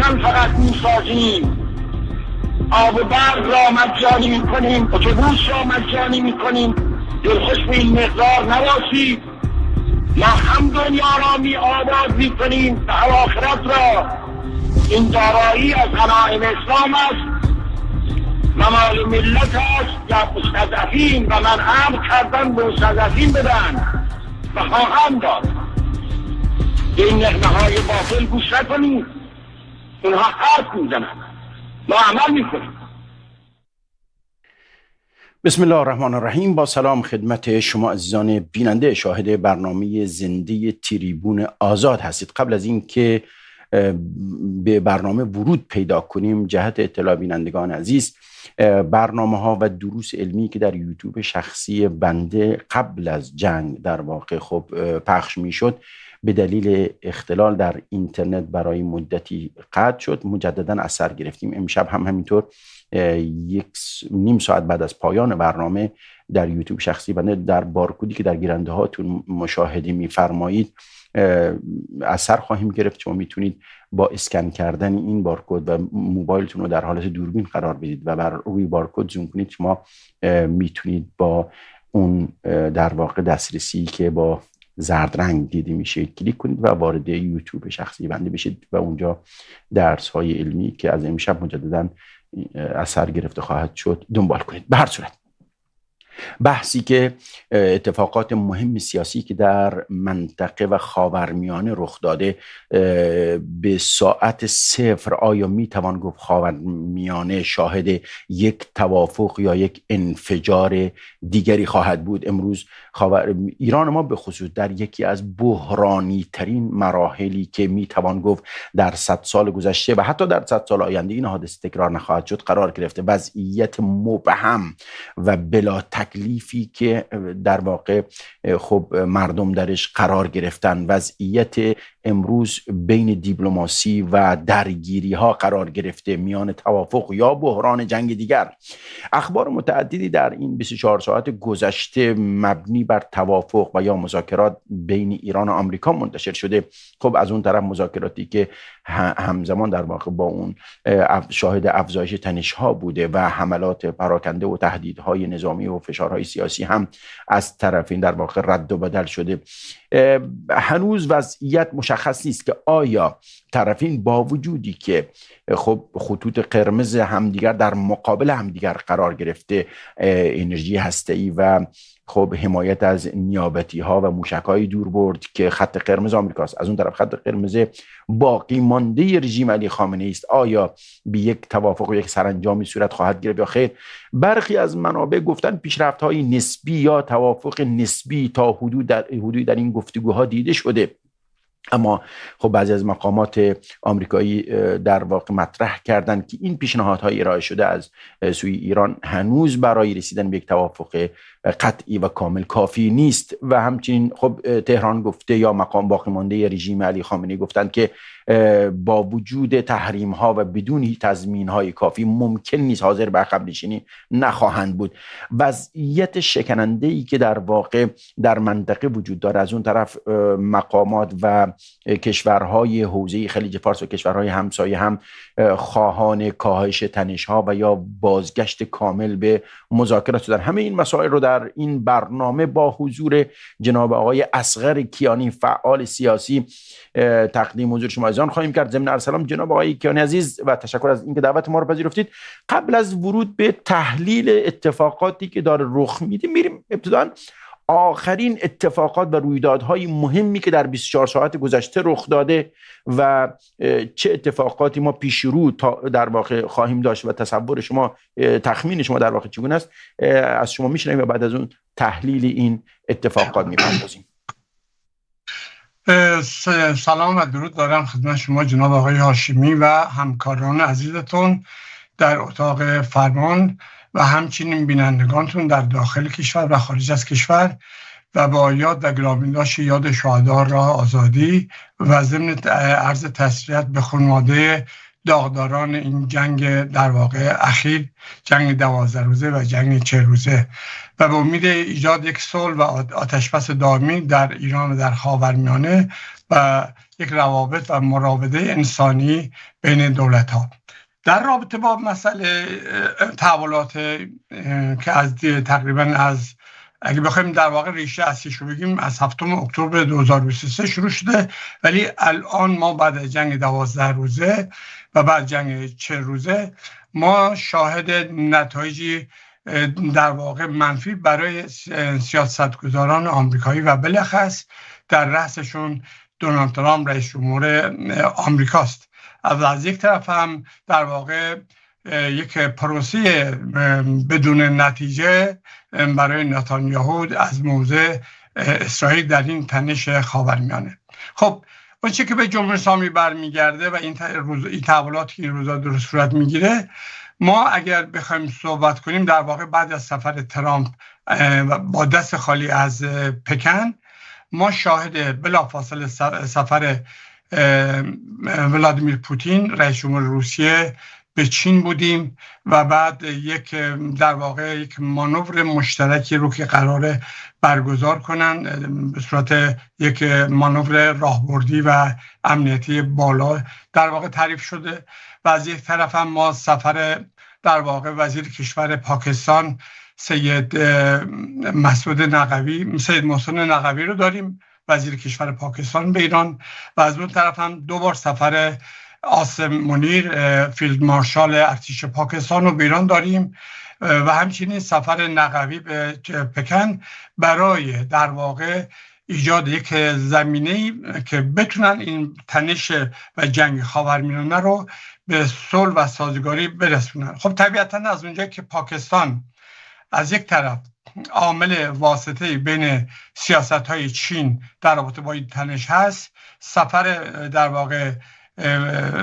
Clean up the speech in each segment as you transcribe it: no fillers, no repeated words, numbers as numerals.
روشن فقط میسازیم، آب و برق را مجانی میکنیم، اتوبوس را مجانی میکنیم، دلخوش به این مقدار نباشید. ما هم دنیا را می آباد میکنیم و آخرت را. این دارایی از غنایم اسلام است و مال ملت است یا مستضعفین، و من امر کردن به مستضعفین بدن و خواهم داد. این نغمه های باطل گوش نکنید، اونها حرف میزنن، ما عمل میکنیم. بسم الله الرحمن الرحیم. با سلام خدمت شما عزیزان بیننده شاهد برنامه زنده تریبون آزاد هستید. قبل از این که به برنامه ورود پیدا کنیم، جهت اطلاع بینندگان عزیز، برنامه ها و دروس علمی که در یوتیوب شخصی بنده قبل از جنگ در واقع پخش می شد، به دلیل اختلال در اینترنت برای مدتی قطع شد. مجددا از سر گرفتیم. امشب هم همینطور 1.5 ساعت بعد از پایان برنامه در یوتیوب شخصی بنده در بارکدی که در گیرنده هاتون مشاهده می‌فرمایید از سر خواهیم گرفت. شما میتونید با اسکن کردن این بارکد و موبایلتون رو در حالت دوربین قرار بدید و بر روی بارکد زوم کنید. شما میتونید با اون در واقع دسترسی که با زرد رنگ دیده میشه کلیک کنید و وارد یوتیوب شخصی بنده بشید و اونجا درس های علمی که از امشب مجددا اثر گرفته خواهد شد دنبال کنید. به هر صورت بحثی که اتفاقات مهم سیاسی که در منطقه و خاورمیانه رخ داده به ساعت 0 آیا میتوان گفت خاورمیانه شاهد یک توافق یا یک انفجار دیگری خواهد بود؟ امروز ایران ما به خصوص در یکی از بحرانی ترین مراحلی که میتوان گفت در 100 سال گذشته و حتی در 100 سال آینده این حادثه تکرار نخواهد شد قرار گرفته. وضعیت مبهم و بلا تکلیفی که در واقع مردم درش قرار گرفتن، وضعیت امروز بین دیپلماسی و درگیری ها قرار گرفته میان توافق یا بحران جنگ دیگر. اخبار متعددی در این 24 ساعت گذشته مبنی بر توافق و یا مذاکرات بین ایران و آمریکا منتشر شده. از اون طرف مذاکراتی که همزمان در واقع با اون شاهد افزایش تنش‌ها بوده و حملات پراکنده و تهدیدهای نظامی و فشارهای سیاسی هم از طرفین در واقع رد و بدل شده. هنوز وضعیت مشخص نیست که آیا طرفین با وجودی که خطوط قرمز همدیگر در مقابل همدیگر قرار گرفته، انرژی هسته‌ای و حمایت از نیابتی ها و موشک های دوربرد که خط قرمز آمریکاست، از اون طرف خط قرمز باقی مانده رژیم علی خامنه‌ای است، آیا به یک توافق و یک سرانجامی صورت خواهد گرفت یا خیر؟ برخی از منابع گفتن پیشرفت های نسبی یا توافق نسبی تا حدودی در این گفتگوها دیده شده، اما بعضی از مقامات آمریکایی در واقع مطرح کردند که این پیشنهادهای ارائه شده از سوی ایران هنوز برای رسیدن به یک توافق قطعی و کامل کافی نیست. و همچنین تهران گفته یا مقام باقی مانده رژیم علی خامنه‌ای گفتند که با وجود تحریم ها و بدون تضمین های کافی ممکن نیست حاضر به عقب نشینی نخواهند بود. وضعیت شکننده ای که در واقع در منطقه وجود داره، از اون طرف مقامات و کشورهای حوزه خلیج فارس و کشورهای همسایه هم خواهان کاهش تنش ها و یا بازگشت کامل به مذاکرات شدن. همه این مسائل رو در این برنامه با حضور جناب آقای اصغر کیانی فعال سیاسی تقدیم حضور شما عزیزان خواهیم کرد. ضمن عرض سلام جناب آقای کیانی عزیز و تشکر از اینکه دعوت ما رو پذیرفتید. قبل از ورود به تحلیل اتفاقاتی که داره رخ میده، میریم ابتداً آخرین اتفاقات و رویدادهای مهمی که در 24 ساعت گذشته رخ داده و چه اتفاقاتی ما پیش رو در واقع خواهیم داشت و تصور شما، تخمین شما در واقع چگونه است، از شما میشنویم و بعد از اون تحلیل این اتفاقات میپردازیم. سلام و درود دارم خدمت شما جناب آقای هاشمی و همکاران عزیزتون در اتاق فرمان و همچنین بینندگانتون در داخل کشور و خارج از کشور و با یاد و گرامی‌داشت یاد شهدا راه آزادی و ضمن عرض تسلیت به خانواده داغداران این جنگ در واقع اخیر، جنگ 12 روزه و جنگ 40 روزه، و به امید ایجاد یک صلح و آتشبس دائمی در ایران و در خاورمیانه و یک روابط و مراوده انسانی بین دولت‌ها. در رابطه با مسئله تحولات که از تقریبا از اگه بخوایم در واقع ریشه اصلیش رو بگیم از 7 اکتبر 2023 شروع شده، ولی الان ما بعد از جنگ 12 روزه و بعد جنگ 40 روزه ما شاهد نتایجی در واقع منفی برای سیاستگزاران آمریکایی و بالاخص در رأسشون دونالد ترامپ رئیس جمهور آمریکاست. از یک طرف هم در واقع یک پروسه بدون نتیجه برای نتانیاهو از موضع اسرائیل در این تنش خاورمیانه. خب اون چیزی که به جمهوری اسلامی برمیگرده و این تحولاتی که این روزا در صورت میگیره، ما اگر بخوایم صحبت کنیم در واقع بعد از سفر ترامپ با دست خالی از پکن، ما شاهد بلافاصله سفر ولادیمیر پوتین رئیس جمهور روسیه به چین بودیم و بعد یک در واقع یک مانور مشترکی رو که قراره برگزار کنن به صورت یک مانور راهبردی و امنیتی بالا در واقع تعریف شده. و از یک طرف هم ما سفر در واقع وزیر کشور پاکستان سید محسن نقوی رو داریم، وزیر کشور پاکستان به ایران، و از اون طرف هم 2 بار سفر عاصم منیر فیلد مارشال ارتش پاکستان رو به ایران داریم و همچنین سفر نقوی به پکن برای در واقع ایجاد یک زمینه‌ای که بتونن این تنش و جنگ خاورمیانه رو به صلح و سازگاری برسونن. خب طبیعتاً از اونجایی که پاکستان از یک طرف عامل واسطه بین سیاست‌های چین در رابطه با این تنش هست، سفر در واقع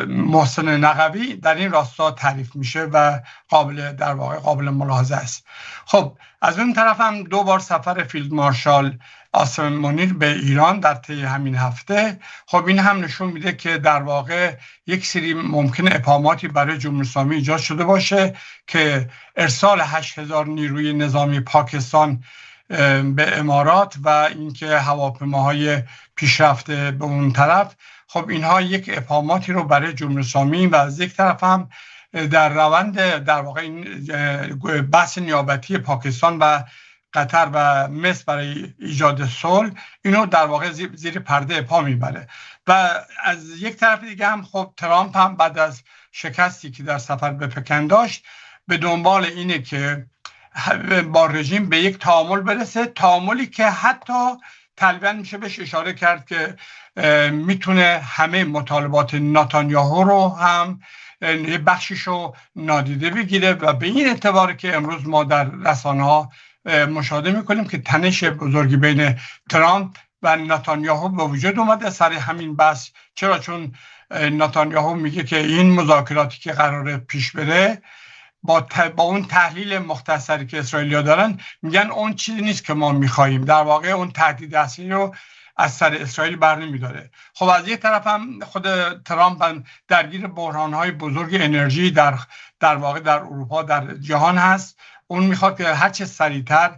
محسن نقوی در این راستا تعریف میشه و قابل ملاحظه است. خب از اون طرف هم 2 بار سفر فیلد مارشال عاصم منیر به ایران در طی همین هفته، خب این هم نشون میده که در واقع یک سری ممکن ابهاماتی برای جمهوری اسلامی ایجاد شده باشه که ارسال 8000 نیروی نظامی پاکستان به امارات و اینکه هواپیماهای پیشرفته به اون طرف، خب اینها یک ابهاماتی رو برای جمهوری اسلامی و از یک طرف هم در روند در واقع این بحث نیابتی پاکستان و قطر و مصر برای ایجاد صلح اینو در واقع زیر پرده پا میبره. و از یک طرف دیگه هم خب ترامپ هم بعد از شکستی که در سفر به پکن داشت به دنبال اینه که با رژیم به یک تعامل برسه، تعاملی که حتی تقریبا میشه بهش اشاره کرد که میتونه همه مطالبات نتانیاهو رو هم یه بخشیشو نادیده بگیره و به این اعتبار که امروز ما در رسانه‌ها مشاهده میکنیم که تنش بزرگی بین ترامپ و نتانیاهو به وجود اومده سر همین بحث. چرا؟ چون نتانیاهو میگه که این مذاکراتی که قراره پیش بره با اون تحلیل مختصری که اسرائیلی‌ها دارن میگن اون چیزی نیست که ما میخواییم، در واقع اون تهدید اصلی رو از سر اسرائیل بر نمیداره. خب از یک طرف هم خود ترامپ درگیر بحران‌های بزرگ انرژی در واقع در اروپا در جهان هست، اون میخواد که هر چه سریعتر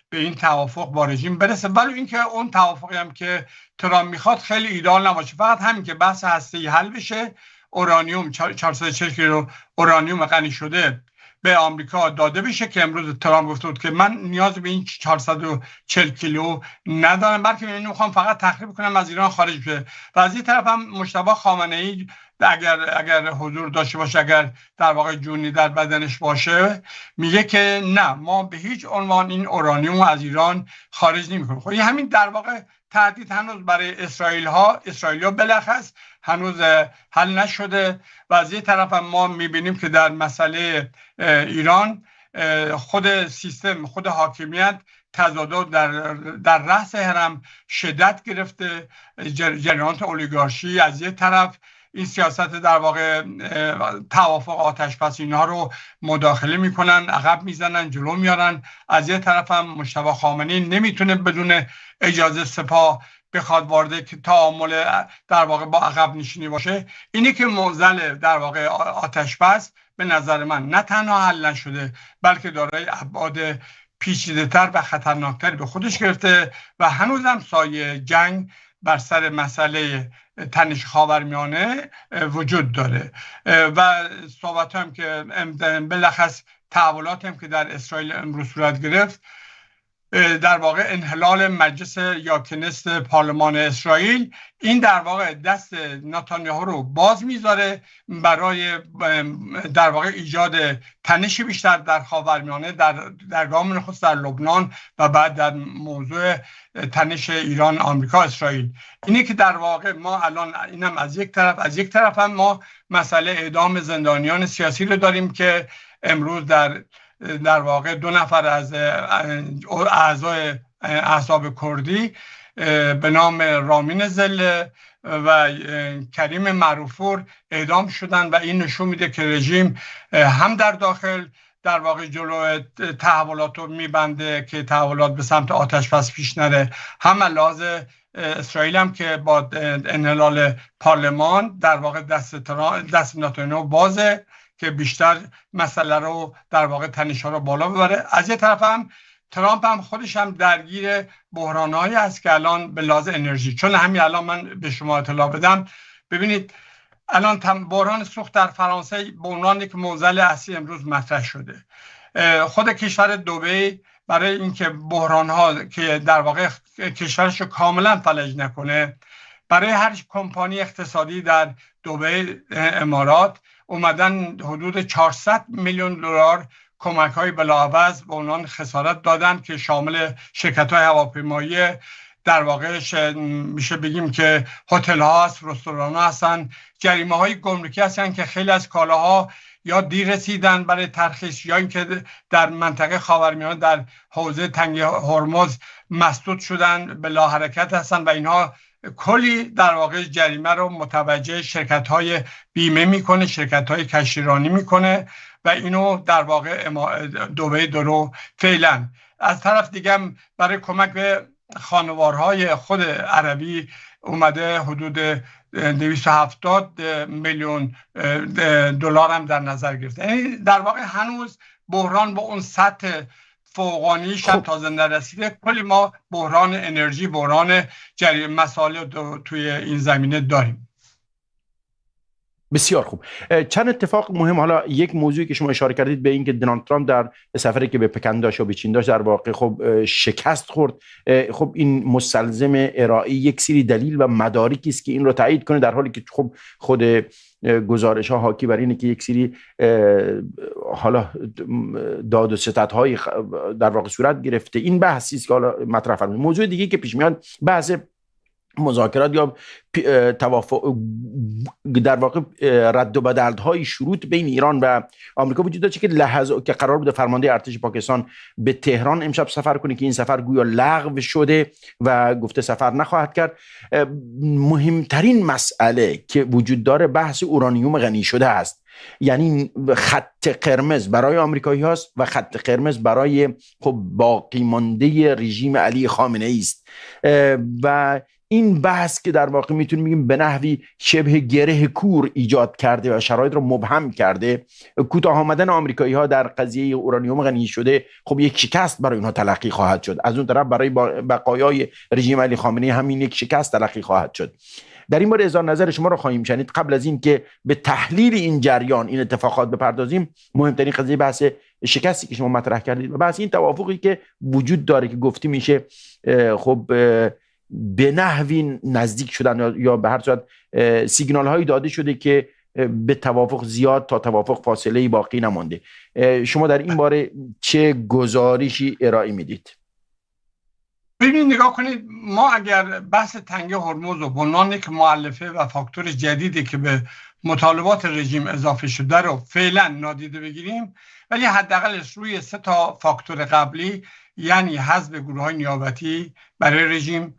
به این توافق با رژیم برسه، ولی اینکه اون توافقی هم که ترامپ میخواد خیلی ایدئال نباشه، فقط همین که بحث هسته‌ای حل بشه، اورانیوم 440 کیلو اورانیوم غنی شده به آمریکا داده بشه که امروز ترامپ گفته بود که من نیاز به این 440 کیلو ندارم، بلکه من میخوام فقط تخریب کنم از ایران خارج بشه. و از این طرف هم مجتبی خامنه‌ای اگر حضور داشته باشه، اگر در واقع جونی در بدنش باشه، میگه که نه، ما به هیچ عنوان این اورانیوم از ایران خارج نمی‌کنیم. خب همین در واقع تهدید هنوز برای اسرائیلیا بالاخص هنوز حل نشده. و از یه طرف هم ما میبینیم که در مسئله ایران خود سیستم، خود حاکمیت تضادات در رأس هرم شدت گرفته، جریانات اولیگارشی از یه طرف این سیاست در واقع توافق آتش‌بس اینها رو مداخله میکنن، عقب میزنن، جلو میارن. از یه طرف هم مجتبی خامنه‌ای نمیتونه بدون اجازه سپاه بخواد وارد تعامل در واقع با عقب نشینی باشه. اینی که معضل در واقع آتش بس به نظر من نه تنها حل نشده بلکه دارای ابعاد پیچیده‌تر و خطرناکتری به خودش گرفته و هنوزم سایه جنگ بر سر مسئله تنش خاورمیانه وجود داره و صحبت هم که بلخص تحولات هم که در اسرائیل امروز صورت گرفت، در واقع انحلال مجلس یا کنست پارلمان اسرائیل، این در واقع دست نتانیاهو رو باز میذاره برای در واقع ایجاد تنش بیشتر در خاورمیانه، در گام نخست در لبنان و بعد در موضوع تنش ایران آمریکا اسرائیل. اینه که در واقع ما الان اینم از یک طرف هم ما مسئله اعدام زندانیان سیاسی رو داریم که امروز در واقع 2 نفر از اعضای احزاب کردی به نام رامین زله و کریم معروفور اعدام شدن و این نشون میده که رژیم هم در داخل در واقع جلو تحولات رو میبنده که تحولات به سمت آتش بس پیش نره، هم لحاظ اسرائیل هم که با انحلال پارلمان در واقع دست نتانیاهو بازه که بیشتر مسئله رو در واقع تنش‌ها رو بالا ببره. از یه طرف هم ترامپ هم خودش هم درگیر بحران‌هایی است که الان به لحاظ انرژی، چون همین الان من به شما اطلاع بدم، ببینید الان بحران سوخت در فرانسه به عنوان یک معضل اصلی امروز مطرح شده. خود کشور دبی برای اینکه بحران‌ها که در واقع کشورش رو کاملا فلج نکنه، برای هر کمپانی اقتصادی در دبی امارات اومدن حدود 400 میلیون دلار کمک‌های بلاعوض به عنوان خسارت دادن که شامل شرکت‌های هواپیمایی در واقع میشه بگیم که هتل ها هست، رستوران ها هستن، جریمه های گمرکی هستن که خیلی از کالاها یا دیر رسیدن برای ترخیص یا اینکه در منطقه خاورمیانه در حوزه تنگ هرمز مسدود شدن، بلا حرکت هستن و اینها کلی در واقع جریمه رو متوجه شرکت های بیمه میکنه، شرکت های کشتیرانی میکنه و اینو در واقع دبی درو فعلا. از طرف دیگه برای کمک به خانوارهای خود عربی اومده حدود 270 میلیون دلار هم در نظر گرفته. یعنی در واقع هنوز بحران با اون سطح فوقانیش هم تازه نرسیده. کلی ما بحران انرژی، بحران مسائل توی این زمینه داریم. بسیار خوب. چند اتفاق مهم، حالا یک موضوعی که شما اشاره کردید به این که دونالد ترامپ در سفری که به پکن داشت و به چین داشت در واقع خب شکست خورد. خب این مستلزم ارائه یک سری دلیل و مدارکی است که این رو تایید کنه، در حالی که خب خود گزارش ها حاکی بر اینه که یک سری حالا داد و ستدهای در واقع صورت گرفته. این بحثی است که حالا مطرح فرمودید. موضوع دیگه که پیش میاد بحث مذاکرات یا توافق در واقع رد و بدل‌های شروط بین ایران و آمریکا وجود داشت که که قرار بود فرمانده ارتش پاکستان به تهران امشب سفر کنه که این سفر گویا لغو شده و گفته سفر نخواهد کرد. مهمترین مسئله که وجود داره بحث اورانیوم غنی شده است، یعنی خط قرمز برای آمریکایی هاست و خط قرمز برای خب باقی مانده رژیم علی خامنه ای است و این بحث که در واقع میتونیم بگیم به نحوی شبه گره کور ایجاد کرده و شرایط رو مبهم کرده. کوتاه آمدن آمریکایی ها در قضیه اورانیوم غنی شده خب یک شکست برای اونها تلقی خواهد شد، از اون طرف برای بقایای رژیم علی خامنه ای همین یک شکست تلقی خواهد شد. در این باره اظهار نظر شما رو خواهیم شنید. قبل از این که به تحلیل این جریان، این اتفاقات بپردازیم، مهمترین قضیه بحث شکستی که شما مطرح کردید و بحث این توافقی که وجود داره که گفته میشه خب به نحوی نزدیک شدن یا به هر صورت سیگنال هایی داده شده که به توافق زیاد تا توافق فاصله باقی نمانده. شما در این باره چه گزارشی ارائه میدید؟ ببینید نگاه کنید، ما اگر بحث تنگه هرمز رو به عنوان یک مؤلفه و فاکتور جدیدی که به مطالبات رژیم اضافه شده رو فعلا نادیده بگیریم، ولی حداقل روی 3 فاکتور قبلی، یعنی حذف گروه‌های نیابتی برای رژیم،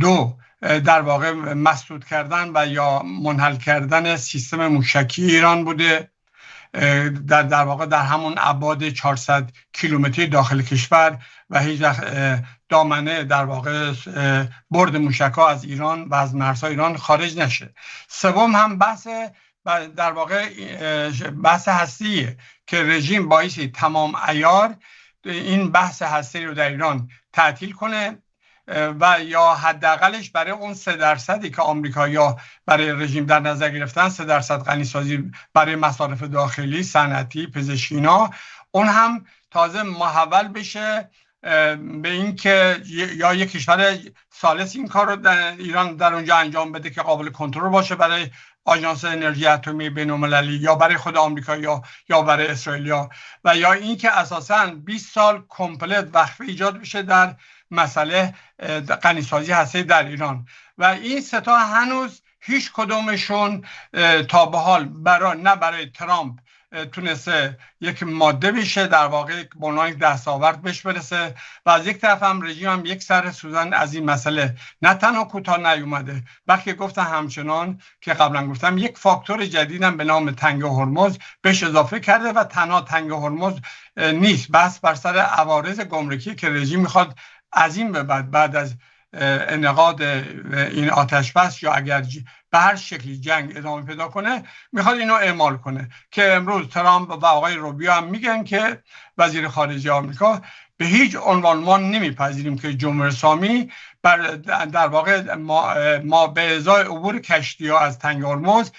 2 در واقع مسدود کردن و یا منحل کردن سیستم موشکی ایران بوده در واقع در همون ابعاد 400 کیلومتری داخل کشور و هیچ دامنه در واقع برد موشک‌ها از ایران و از مرزهای ایران خارج نشه. سوم هم در واقع بحث هستیه که رژیم بایستی تمام عیار این بحث هستی رو در ایران تعطیل کنه و یا حداقلش برای اون 3% که آمریکایی‌ها برای رژیم در نظر گرفتن، 3% غنیسازی برای مصارف داخلی، صنعتی، پزشکینا، اون هم تازه محول بشه به این که یا یک کشور ثالث این کار رو در ایران در اونجا انجام بده که قابل کنترل باشه برای آژانس انرژی اتمی بین‌المللی یا برای خود آمریکا یا برای اسرائیل، و یا این که اساساً 20 سال کامپلت وقفه ایجاد بشه در مسئله غنیسازی هسته در ایران. و این سه تا هنوز هیچ کدومشون تا به حال برای ترامپ تونسته یک ماده بشه، در واقع به عنوان دستاورد بهش برسه، و از یک طرف هم رژیم هم یک سر سوزن از این مسئله نه تنها کوتاه نیومده، بلکه گفتن همچنان که قبلا گفتم یک فاکتور جدیدم به نام تنگ هرمز بهش اضافه کرده و تنها تنگ هرمز نیست، بس بر سر عوارض گمرکی که رژیم میخواد از این به بعد از انعقاد این آتش بس یا اگر به هر شکلی جنگ ادامه پیدا کنه میخواد اینو اعمال کنه، که امروز ترامپ و آقای روبیو هم میگن که وزیر خارجه آمریکا به هیچ عنوان ما نمیپذیریم که جمهوری اسلامی در واقع ما به ازای عبور کشتی‌ها از تنگ هرمز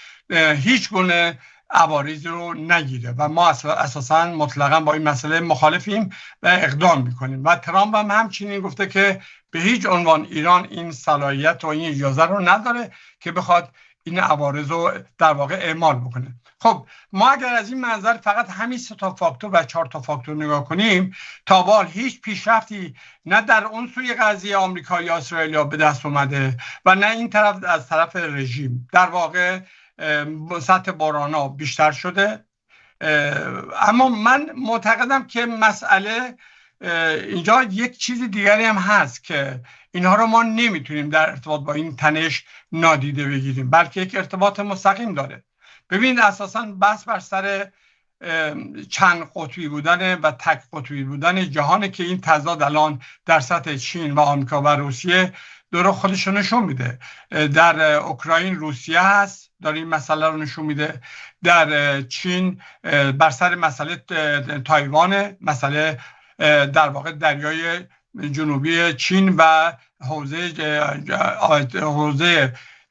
هیچ گونه عوارض رو نگیره و ما اساساً مطلقاً با این مسئله مخالفیم و اقدام میکنیم. و ترامپ هم همچنین گفته که به هیچ عنوان ایران این صلاحیت و این اجازه رو نداره که بخواد این عوارض رو در واقع اعمال بکنه. خب ما اگر از این منظر فقط همین 3 تا فاکتور و 4 تا فاکتور نگاه کنیم، تا به حال هیچ پیشرفتی نه در اون سوی قضیه آمریکا یا اسرائیل به دست اومده و نه این طرف از طرف رژیم. در واقع سطح بحران‌ها بیشتر شده. اما من معتقدم که مسئله اینجا یک چیز دیگری هم هست که اینها رو ما نمیتونیم در ارتباط با این تنش نادیده بگیریم، بلکه یک ارتباط مستقیم داره. ببینید اساساً بحث بر سر چند قطبی بودن و تک قطبی بودن جهانه که این تضاد الان در سطح چین و آمریکا و روسیه داره خودش رو نشون میده. در اوکراین روسیه هست داره این مسئله رو نشون میده، در چین بر سر مسئله تایوان، مسئله در واقع دریای جنوبی چین و حوزه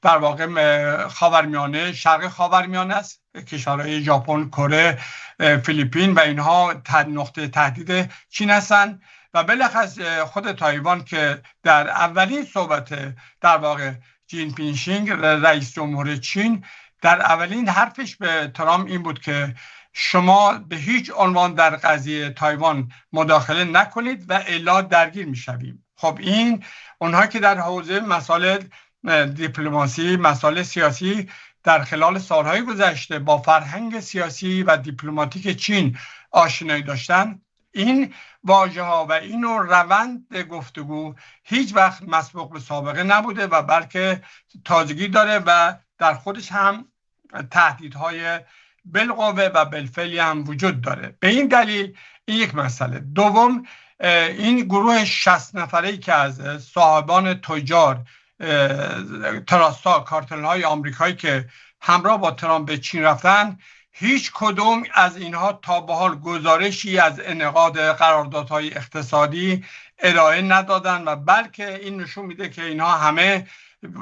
در واقع خاورمیانه، شرق خاورمیانه است، کشورهای ژاپن، کره، فیلیپین و اینها نقطه تهدید چین هستند. و بالاخص خود تایوان که در اولین صحبت در واقع جین پینگ رئیس جمهور چین در اولین حرفش به ترامپ این بود که شما به هیچ عنوان در قضیه تایوان مداخله نکنید و الا درگیر میشویم. خب این اونها که در حوزه مسائل دیپلماسی، مسائل سیاسی در خلال سالهای گذشته با فرهنگ سیاسی و دیپلماتیک چین آشنایی داشتن، این واژه ها و این روند گفتگو هیچ وقت مسبوق به سابقه نبوده و بلکه تازگی داره و در خودش هم تهدیدهای بالقوه و بالفعل هم وجود داره. به این دلیل این یک مسئله. دوم، این گروه 60 نفره‌ای که از صاحبان تجار تراستا، کارتل های آمریکایی که همراه با ترامپ به چین رفتن، هیچ کدوم از اینها تا به حال گزارشی از انعقاد قراردادهای اقتصادی ارائه ندادن و بلکه این نشون میده که اینها همه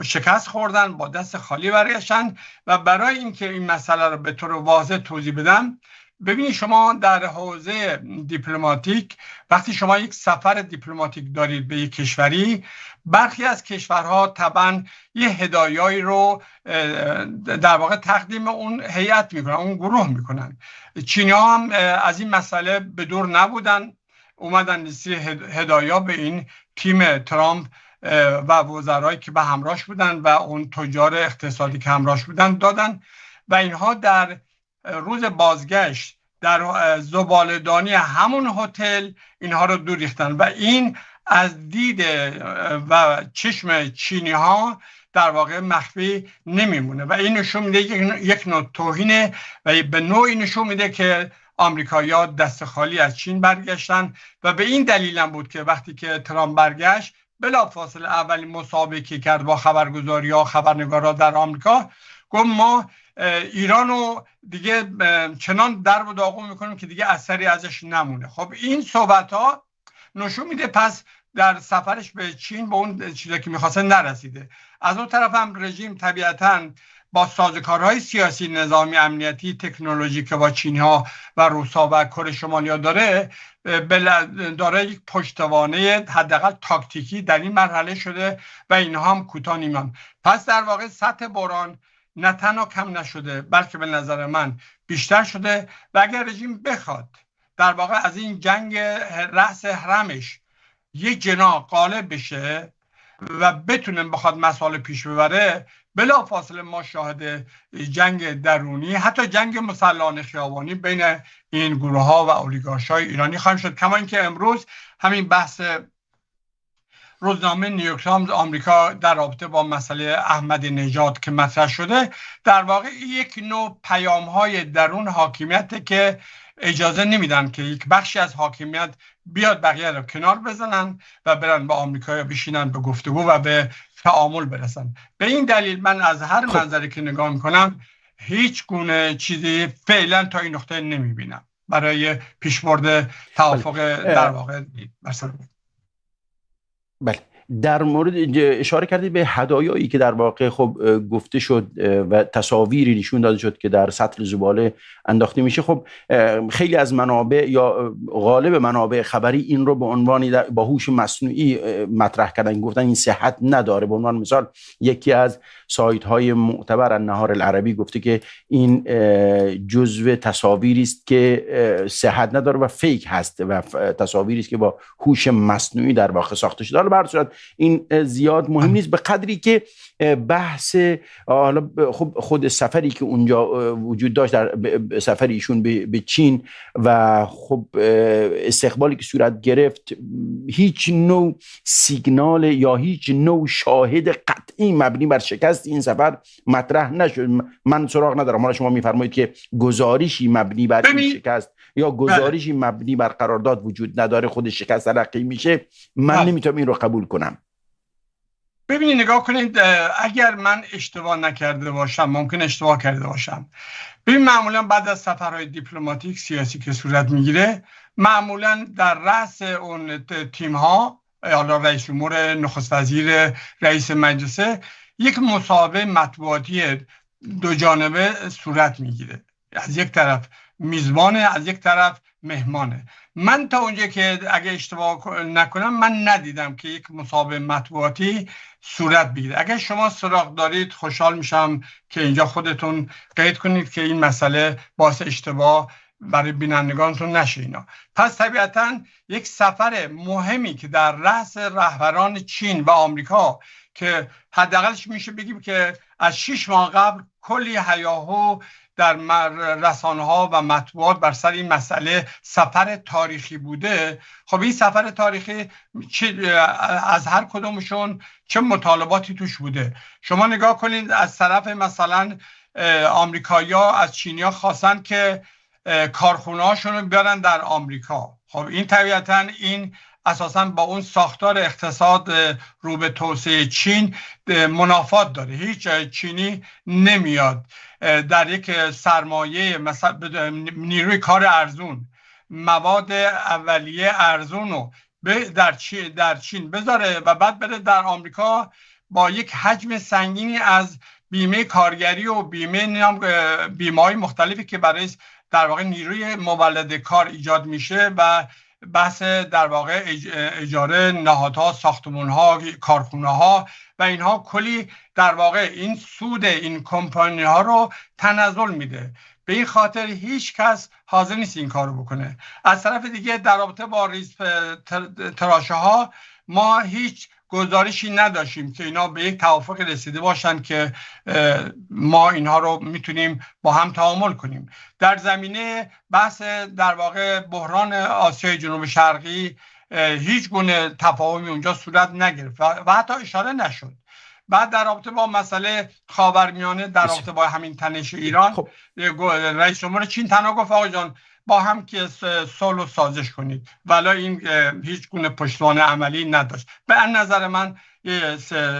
شکست خوردن، با دست خالی برگشتن. و برای اینکه این مسئله رو به طور واضح توضیح بدم، ببینید شما در حوزه دیپلماتیک وقتی شما یک سفر دیپلماتیک دارید به یک کشوری، برخی از کشورها طبعا یه هدایایی رو در واقع تقدیم اون هیئت میکنن، اون گروه میکنن. چینی‌ها هم از این مسئله به دور نبودن، اومدن لیستی هدایا به این تیم ترامپ و وزرایی که به همراهش بودن و اون تجار اقتصادی که همراهش بودن دادن و اینها در روز بازگشت در زباله‌دانی همون هتل اینها رو دور ریختن و این از دید و چشم چینی ها در واقع مخفی نمیمونه و این نشون میده یک نوع توهینه و به نوعی نشون میده که آمریکایی‌ها دست خالی از چین برگشتن و به این دلیل هم بود که وقتی که ترامپ برگشت بلافاصله اولین مصاحبه که کرد با خبرگزاری‌ها خبرنگارا در آمریکا گفت ما ایران رو دیگه چنان در و داغون میکنیم که دیگه اثری ازش نمونه. خب این صحبت‌ها نشون میده پس در سفرش به چین به اون چیزی که می‌خواسته نرسیده. از اون طرف هم رژیم طبیعتاً با سازوکارهای سیاسی، نظامی، امنیتی، تکنولوژی که با چینی‌ها و روس‌ها و کره شمالی ها داره یک پشتوانه حداقل تاکتیکی در این مرحله شده و اینها هم کوتاه نمیان. پس در واقع سطح بحران نه تنها کم نشده بلکه به نظر من بیشتر شده و اگر رژیم بخواد در واقع از این جنگ رأس هرمش یک جناح غالب بشه و بتونه بخواد مسائل پیش ببره، بلافاصله ما شاهد جنگ درونی، حتی جنگ مسلحانه خیابانی بین این گروه ها و اولیگارش‌های ایرانی خواهیم شد. کما اینکه امروز همین بحث روزنامه نیویورک تایمز آمریکا در رابطه با مسئله احمدی نژاد که مطرح شده، در واقع یک نوع پیام‌های درون حاکمیت که اجازه نمیدن که یک بخشی از حاکمیت بیاد بقیه رو کنار بزنن و برن با آمریکا بشینن به گفتگو و به تعامل برسن. به این دلیل من از هر منظری که نگاه میکنم هیچ گونه چیزی فعلا تا این نقطه نمیبینم برای پیشبرد توافق در واقع مثلا. بله، در مورد اشاره کردید به هدایایی که در واقع خب گفته شد و تصاویری نشون داده شد که در سطل زباله انداخته میشه. خب خیلی از منابع یا غالب منابع خبری این رو به عنوان با هوش مصنوعی مطرح کردن، گفتن این صحت نداره. به عنوان مثال یکی از سایت های معتبر النهار العربی گفته که این جزو تصاویری است که صحت نداره و فیک هست و تصاویری است که با هوش مصنوعی در واقع ساخته شده. حالا به هر صورت این زیاد مهم نیست به قدری که بحث حالا خب خود سفری که اونجا وجود داشت، در سفر ایشون به چین و خب استقبالی که صورت گرفت، هیچ نوع سیگنال یا هیچ نوع شاهد قطعی مبنی بر شکست این سفر مطرح نشد. من سراغ ندارم. حالا شما میفرمایید که گزارشی مبنی بر این شکست یا گزارشی مبنی بر قرارداد وجود نداره، خود شکست تلقی میشه. من نمیتونم این رو قبول کنم. ببینید نگاه کنید، اگر من اشتباه نکرده باشم، ممکن اشتباه کرده باشم. ببین معمولا بعد از سفرهای دیپلماتیک سیاسی که صورت میگیره، معمولا در رأس اون تیم ها، حالا رئیس جمهور، نخست وزیر، رئیس مجلس، یک مصاحبه مطبوعاتی دو جانبه صورت میگیره. از یک طرف میزبانه، از یک طرف مهمانه. من تا اونجا که اگه اشتباه نکنم من ندیدم که یک مصاحبه مطبوعاتی صورت بگیره. اگه شما سراغ دارید خوشحال میشم که اینجا خودتون قید کنید که این مسئله باعث اشتباه برای بینندگانتون نشه اینا. پس طبیعتاً یک سفر مهمی که در رأس رهبران چین و آمریکا که حداقلش میشه بگیم که از 6 ماه قبل کلی هیاهو در رسانه‌ها و مطبوعات بر سر این مسئله سفر تاریخی بوده. خب این سفر تاریخی از هر کدومشون چه مطالباتی توش بوده؟ شما نگاه کنید از طرف مثلا آمریکایی‌ها از چینی‌ها خواستن که کارخونه‌هاشون رو بیارن در آمریکا. خب این طبیعتاً این اساساً با اون ساختار اقتصاد رو به توسعه چین منافات داره. هیچ چینی نمیاد در یک سرمایه مثلا نیروی کار ارزون، مواد اولیه ارزون رو در چین بذاره و بعد بره در آمریکا با یک حجم سنگینی از بیمه کارگری و بیمه‌های مختلفی که برای در واقع نیروی مولد کار ایجاد میشه و بحث در واقع اجاره نهادها، ساختمان‌ها، کارخونه‌ها و اینها کلی در واقع این سود این کمپانی ها رو تنزل میده. به این خاطر هیچ کس حاضر نیست این کارو بکنه. از طرف دیگه در رابطه با ریز تراشه ها ما هیچ گزارشی نداشتیم که اینا به یک توافق رسیده باشن که ما اینها رو میتونیم با هم تعامل کنیم. در زمینه بحث در واقع بحران آسیای جنوب شرقی هیچ گونه تفاهمی اونجا صورت نگرفت و حتی اشاره نشد. بعد در رابطه با مسئله خاورمیانه، در رابطه با همین تنش ایران، رئیس جمهور چین تنها گفت آقا جان با هم که صلح و سازش کنید، ولی این هیچ گونه پشتوانه عملی نداشت. به نظر من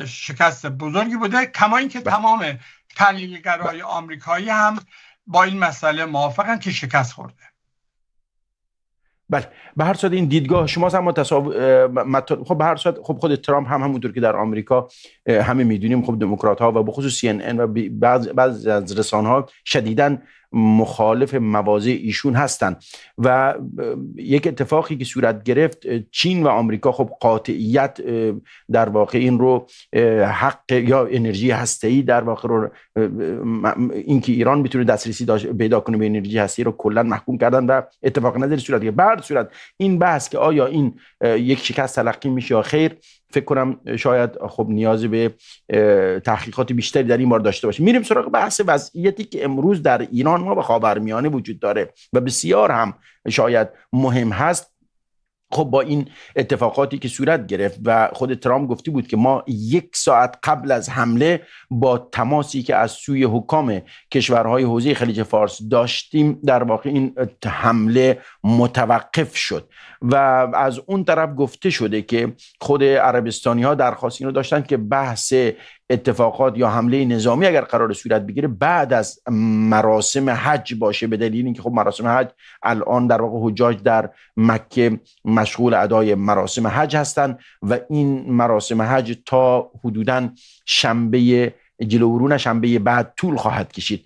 شکست بزرگی بوده، کما اینکه تمام تحلیلگرای آمریکایی هم با این مسئله موافقن که شکست خورده. بله، به هر صورت این دیدگاه شما هم خب به هر صورت خب خود ترامپ هم همونطور که در آمریکا همه میدونیم، خب دموکرات ها و به خصوص CNN و بعض از رسانه ها شدیداً مخالف مواضع ایشون هستند و یک اتفاقی که صورت گرفت، چین و آمریکا خب قاطعیت در واقع این رو حق یا انرژی هسته‌ای در واقع رو، اینکه ایران بتونه دسترسی پیدا کنه به انرژی هسته‌ای رو کلا محکوم کردن و اتفاق نظری صورت گرفت. بعد صورت این بحث که آیا این یک شکست تلقی میشه یا خیر، فکر کنم شاید خب نیاز به تحقیقات بیشتری در این بار داشته باشیم. میریم سراغ بحث وضعیتی که امروز در ایران و خاورمیانه وجود داره و بسیار هم شاید مهم هست. خب با این اتفاقاتی که صورت گرفت و خود ترامپ گفته بود که ما 1 ساعت قبل از حمله با تماسی که از سوی حکام کشورهای حوزه خلیج فارس داشتیم در واقع این حمله متوقف شد و از اون طرف گفته شده که خود عربستانی ها درخواست اینو داشتن که بحث اتفاقات یا حمله نظامی اگر قرار صورت بگیره بعد از مراسم حج باشه، به دلیل اینکه خب مراسم حج الان در واقع حجاج در مکه مشغول ادای مراسم حج هستند و این مراسم حج تا حدوداً شنبه جلو شنبه بعد طول خواهد کشید.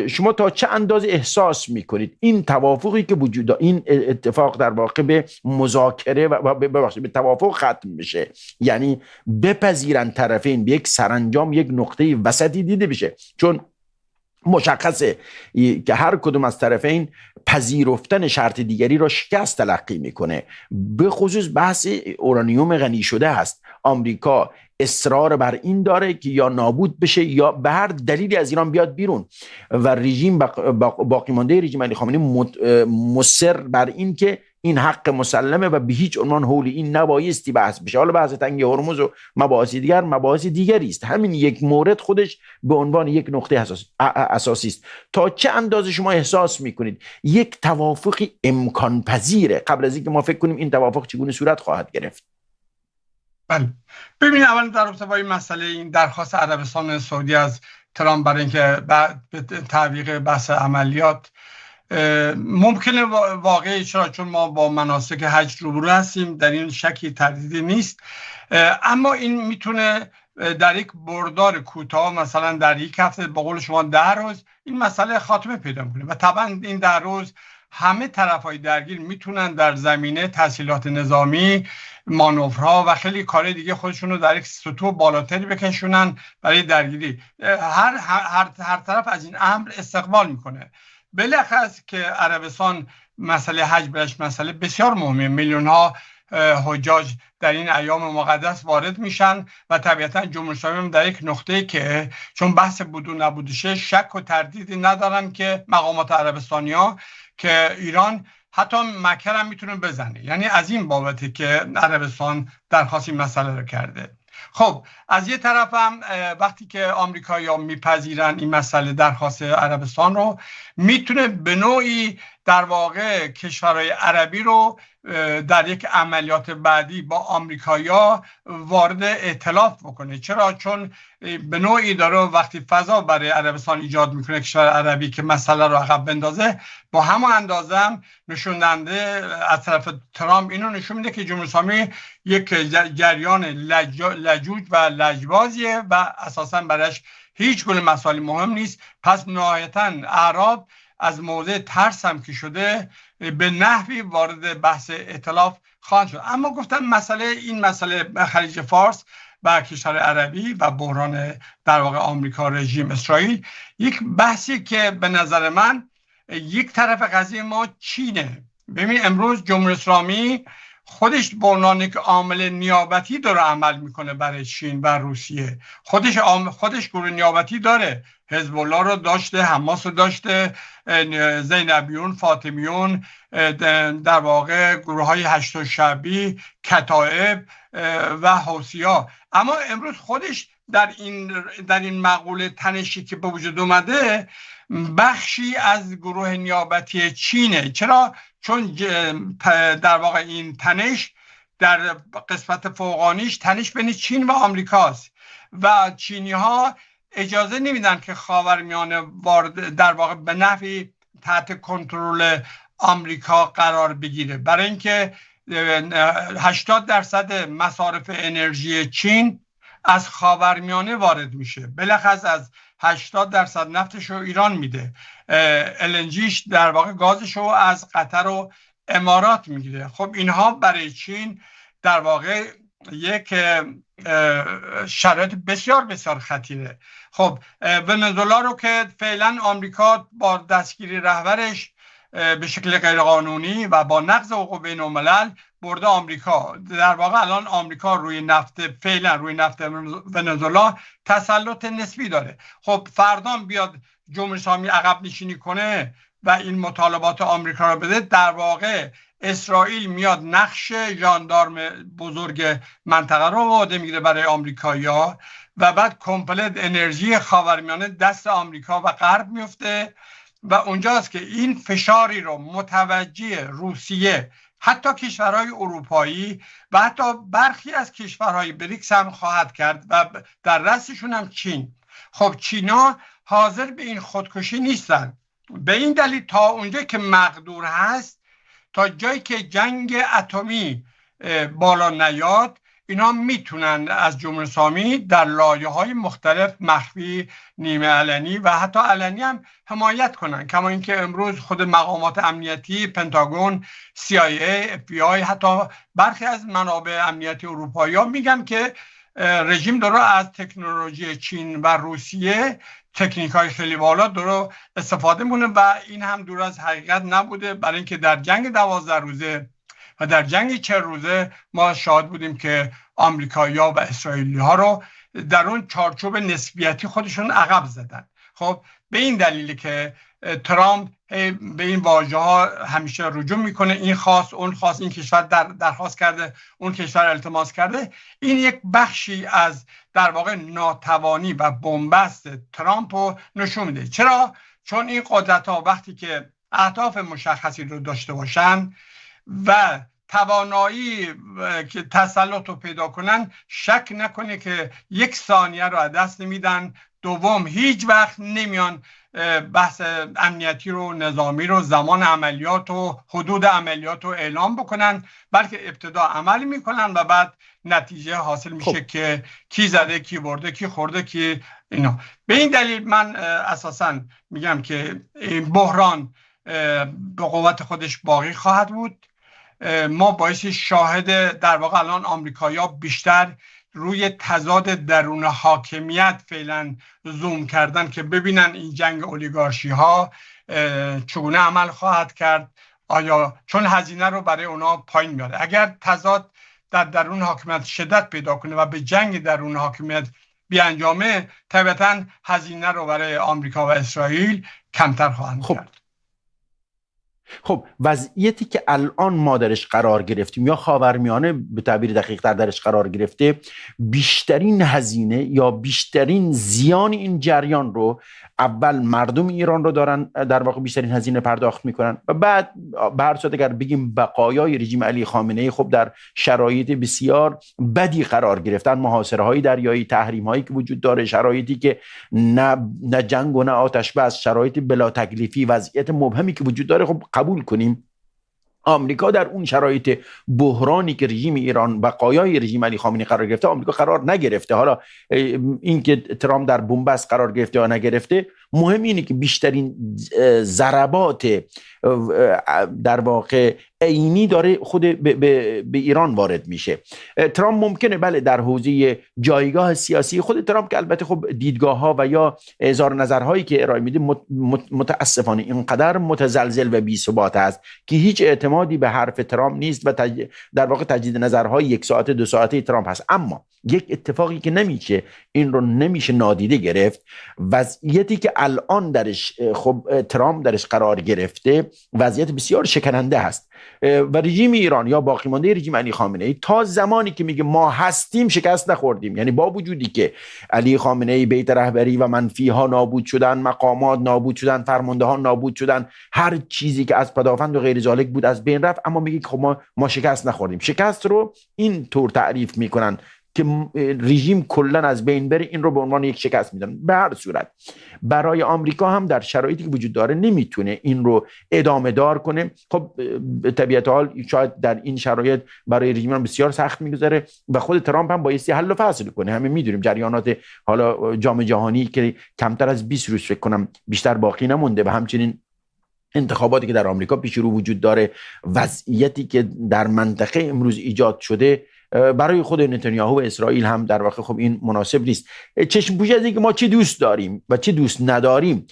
شما تا چه اندازه احساس میکنید این توافقی که وجود داره، این اتفاق در واقع به مذاکره و به توافق ختم بشه، یعنی بپذیرن طرفین به یک سرانجام یک نقطه وسطی دیده بشه؟ چون مشخصه که هر کدوم از طرفین پذیرفتن شرط دیگری را شکست تلقی میکنه. به خصوص بحث اورانیوم غنی شده هست. آمریکا اصرار بر این داره که یا نابود بشه یا به هر دلیلی از ایران بیاد بیرون و رژیم باقی مانده رژیم علی خامنه‌ای مصر بر این که این حق مسلمه و به هیچ عنوان حول این نبایستی بحث بشه. حالا بحث تنگی هرمز و مباحث دیگری است. همین یک مورد خودش به عنوان یک نقطه اساسی است. تا چه اندازه شما احساس میکنید یک توافقی امکان پذیره قبل از اینکه ما فکر کنیم این توافق چگونه صورت خواهد گرفت؟ بله، ببینید اول در رابطه با این مسئله، این درخواست عربستان سعودی از ترامپ برای اینکه بعد به تعویق بحث عملیات ممکنه واقعی، چون ما با مناسک حج روبرو هستیم، در این شکی تردیدی نیست، اما این میتونه در یک بردار کوتاه، مثلا در یک هفته، به قول شما 10 روز، این مسئله خاتمه پیدا کنه و طبعا این 10 روز همه طرفای درگیر میتونن در زمینه تسهیلات نظامی، مانورها و خیلی کار دیگه خودشون رو در یک سطوح بالاتری بکشونن برای درگیری. هر طرف از این امر استقبال میکنه. بالاخص که عربستان مسئله حج برش مسئله بسیار مهمه. میلیون ها حجاج در این ایام مقدس وارد میشن و طبیعتا جمهوری اسلامی در یک نقطه که چون بحث بود و نبودشه شک و تردیدی ندارن که مقامات عربستانی ها که ایران حتی مکه هم میتونه بزنه، یعنی از این بابتی که عربستان درخواست این مسئله رو کرده. خب از یه طرف هم وقتی که آمریکایی‌ها میپذیرن این مسئله درخواست عربستان رو، میتونه به نوعی در واقع کشورهای عربی رو در یک عملیات بعدی با آمریکایی‌ها وارد ائتلاف بکنه. چرا؟ چون به نوعی داره وقتی فضا برای عربستان ایجاد میکنه کشور عربی که مسئله رو عقب بندازه، با همون اندازه هم نشون دهنده از طرف ترامپ اینو نشون میده که جمهوری اسلامی یک جریان لجوج و لجبازیه و اساسا برایش هیچ گونه مسائل مهم نیست. پس نهایتاً اعراب از موضع ترس هم که شده به نحوی وارد بحث ائتلاف خواهند شد. اما گفتم این مسئله خلیج فارس و کشور عربی و بحران در واقع آمریکا، رژیم اسرائیل، یک بحثی که به نظر من یک طرف قضیه ما چینه. ببین امروز جمهوری اسلامی خودش به عنوان یک عامل نیابتی داره عمل میکنه برای چین و روسیه. خودش گروه نیابتی داره، حزب الله رو داشته، حماس رو داشته، زینبیون، فاطمیون، در واقع گروه های هشت شعبی، کتائب و حوثی‌ها. اما امروز خودش در این مقوله تنشی که به وجود اومده بخشی از گروه نیابتی چینه. چرا؟ چون در واقع این تنش در قسمت فوقانیش تنش بین چین و آمریکاست و چینی ها اجازه نمیدن که خاورمیانه در واقع به نحوی تحت کنترل آمریکا قرار بگیره، برای اینکه 80% مصارف انرژی چین از خاورمیانه وارد میشه. بلخص از 80% نفتش رو ایران میده، LNGش در واقع گازش رو از قطر و امارات میگیره. خب اینها برای چین در واقع یک شرایط بسیار بسیار خطیره. خب ونزوئلا رو که فعلا آمریکا با دستگیری رهبرش به شکل غیرقانونی و با نقض حقوق بین الملل برده آمریکا، در واقع الان آمریکا روی نفت، فعلا روی نفت ونزوئلا تسلط نسبی داره. خب فردا بیاد جمهوری اسلامی عقب نشینی کنه و این مطالبات آمریکا رو بده، در واقع اسرائیل میاد نقش ژاندارم بزرگ منطقه رو وعده میگیره برای آمریکایی‌ها و بعد کمپلت انرژی خاورمیانه دست آمریکا و غرب میفته و اونجاست که این فشاری رو متوجه روسیه، حتی کشورهای اروپایی و حتی برخی از کشورهای بریکس هم خواهد کرد و در رأسشون هم چین. خب چینا حاضر به این خودکشی نیستن، به این دلیل تا اونجایی که مقدور هست، تا جایی که جنگ اتمی بالا نیاد، اینا میتونن از جمهوری اسلامی در لایه‌های مختلف مخفی، نیمه علنی و حتی علنی هم حمایت کنن، کما اینکه امروز خود مقامات امنیتی، پنتاگون، CIA، FBI، حتی برخی از منابع امنیتی اروپایی ها میگن که رژیم داره از تکنولوژی چین و روسیه، تکنیک‌های خیلی بالا داره استفاده مونه و این هم دور از حقیقت نبوده، برای اینکه در جنگ 12 روزه و در جنگ 40 روزه ما شاهد بودیم که آمریکایی‌ها و اسرائیلی‌ها رو در اون چارچوب نسبیتی خودشون عقب زدن. خب به این دلیلی که ترامپ به این واژه‌ها همیشه رجوع میکنه، این خواست، اون خواست، این کشور درخواست کرده، اون کشور التماس کرده. این یک بخشی از در واقع ناتوانی و بنبست ترامپ رو نشون میده. چرا؟ چون این قدرت‌ها وقتی که اهداف مشخصی رو داشته باشن و توانایی که تسلط رو پیدا کنن، شک نکنه که یک ثانیه رو از دست نمیدن. دوم، هیچ وقت نمیان بحث امنیتی رو، نظامی رو، زمان عملیات و حدود عملیات رو اعلام بکنن، بلکه ابتدا عمل میکنن و بعد نتیجه حاصل میشه که کی زده، کی برده، کی خورده، کی اینا. به این دلیل من اساسا میگم که این بحران به قوت خودش باقی خواهد بود. ما باعث شاهد در واقع الان آمریکایی‌ها بیشتر روی تضاد درون حاکمیت فعلا زوم کردن که ببینن این جنگ اولیگارشی ها چگونه عمل خواهد کرد، آیا چون هزینه رو برای اونا پایین میاره. اگر تضاد در درون حاکمیت شدت پیدا کنه و به جنگ درون حاکمیت بیانجامه، طبعا هزینه رو برای آمریکا و اسرائیل کمتر خواهند کرد. خب وضعیتی که الان ما درش قرار گرفتیم یا خاورمیانه به تعبیر دقیق تر درش قرار گرفته، بیشترین هزینه یا بیشترین زیان این جریان رو اول مردم ایران رو دارن در واقع بیشترین هزینه پرداخت میکنن و بعد به هر صورت اگر بگیم بقایای رژیم علی خامنه ای خب در شرایط بسیار بدی قرار گرفتن، محاصره های دریایی، تحریم هایی که وجود داره، شرایطی که نه جنگ و نه آتش بس، شرایط بلا تکلیفی، وضعیت مبهمی که وجود داره. خب قبول کنیم آمریکا در اون شرایط بحرانی که رژیم ایران بقایای رژیم علی خامنه‌ای قرار گرفته، آمریکا قرار نگرفته. حالا اینکه ترامپ در بنبست قرار گرفته یا نگرفته، مهم اینه که بیشترین ضربات در واقع عینی داره خود به ایران وارد میشه. ترامپ ممکنه بله در حوزه جایگاه سیاسی خود ترامپ که البته خب دیدگاه ها و یا اظهار نظرهایی که ارائه میده متاسفانه اینقدر متزلزل و بی ثبات است که هیچ اعتمادی به حرف ترامپ نیست و در واقع تجدید نظرهای 1 ساعته 2 ساعته ترامپ هست. اما یک اتفاقی که نمیشه نادیده گرفت، وضعیتی که الان درش خب ترامپ درش قرار گرفته وضعیت بسیار شکننده هست. و رژیم ایران یا باقی مانده رژیم علی خامنه ای تا زمانی که میگه ما هستیم شکست نخوردیم، یعنی با وجودی که علی خامنه ای، بیت رهبری و منفی ها نابود شدن، مقامات نابود شدن، فرمانده ها نابود شدن، هر چیزی که از پدافند و غیر ذالک بود از بین رفت، اما میگه خب ما شکست نخوردیم. شکست رو این طور تعریف میکنن که رژیم کلا از بین بره، این رو به عنوان یک شکست میدن. به هر صورت برای آمریکا هم در شرایطی که وجود داره نمیتونه این رو ادامه دار کنه. خب به طبیعت حال شاید در این شرایط برای رژیم بسیار سخت میگذره و خود ترامپ هم بایستی حل و فصل کنه. همه میدونیم جریانات حالا جام جهانی که کمتر از 20 روز فکر کنم بیشتر باقی نمونده و همچنین انتخاباتی که در آمریکا پیش رو وجود داره، وضعیتی که در منطقه امروز ایجاد شده برای خود نتانیاهو و اسرائیل هم در واقع خب این مناسب نیست. چشم پوشی از اینکه ما چه دوست داریم و چه دوست نداریم،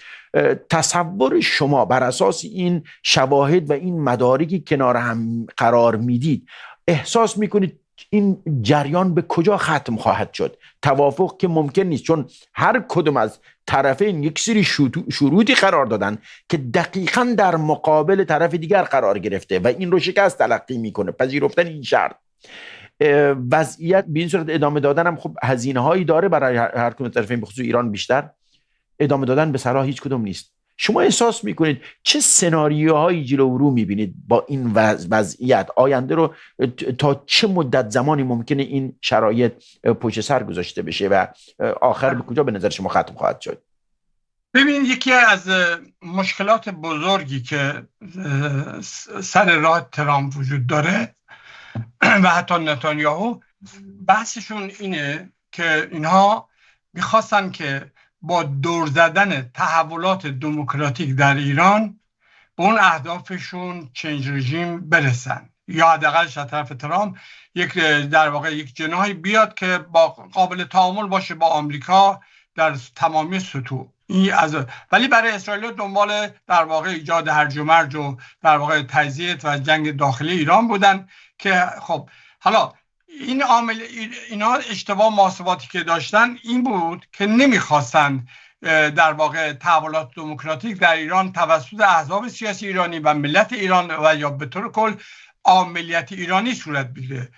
تصور شما بر اساس این شواهد و این مدارکی کنار هم قرار میدید، احساس میکنید این جریان به کجا ختم خواهد شد؟ توافق که ممکن نیست، چون هر کدوم از طرفین یک سری شروطی قرار دادن که دقیقاً در مقابل طرف دیگر قرار گرفته و این رو شکست تلقی میکنه. پذیرفتن این شرط، وضعیت به این صورت ادامه دادن هم خب هزینه هایی داره برای هر کدوم طرفین، به خصوص ایران بیشتر. ادامه دادن به صلاح هیچ کدوم نیست. شما احساس میکنید چه سناریوهایی جلو رو میبینید با این وضعیت؟ آینده رو تا چه مدت زمانی ممکنه این شرایط پشت سر گذاشته بشه و آخر به کجا به نظر شما ختم خواهد شد؟ ببینید، یکی از مشکلات بزرگی که سر راه ترامپ وجود داره و حتی نتانیاهو، بحثشون اینه که اینها میخواستن که با دور زدن تحولات دموکراتیک در ایران به اون اهدافشون چنج رژیم برسن، یا حداقلش از طرف ترامپ یک در واقع یک جناحی بیاد که با قابل تعامل باشه با آمریکا در تمامی سطوح. ولی برای اسرائیل دنبال در واقع ایجاد هرج و مرج و در واقع تجزیه و جنگ داخلی ایران بودن که خب حالا اینا اشتباه محاسباتی که داشتن این بود که نمیخواستن در واقع تحولات دموکراتیک در ایران توسط احزاب سیاسی ایرانی و ملت ایران و یا به طور کل ملیت ایرانی صورت بگیره.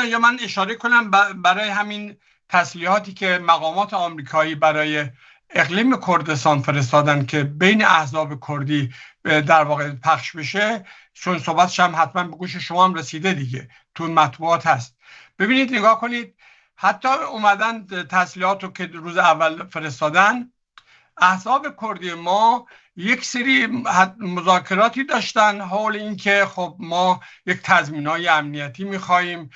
یا من اشاره کنم برای همین تسلیحاتی که مقامات آمریکایی برای اقلیم کردستان فرستادن که بین احزاب کردی در واقع پخش بشه، چون صحبتش هم حتما به گوش شما هم رسیده دیگه، تو مطبوعات هست. ببینید، نگاه کنید، حتی اومدن تسلیحات رو که روز اول فرستادن، احزاب کردی ما یک سری مذاکراتی داشتن حول این که خب ما یک تضمینات امنیتی میخواییم،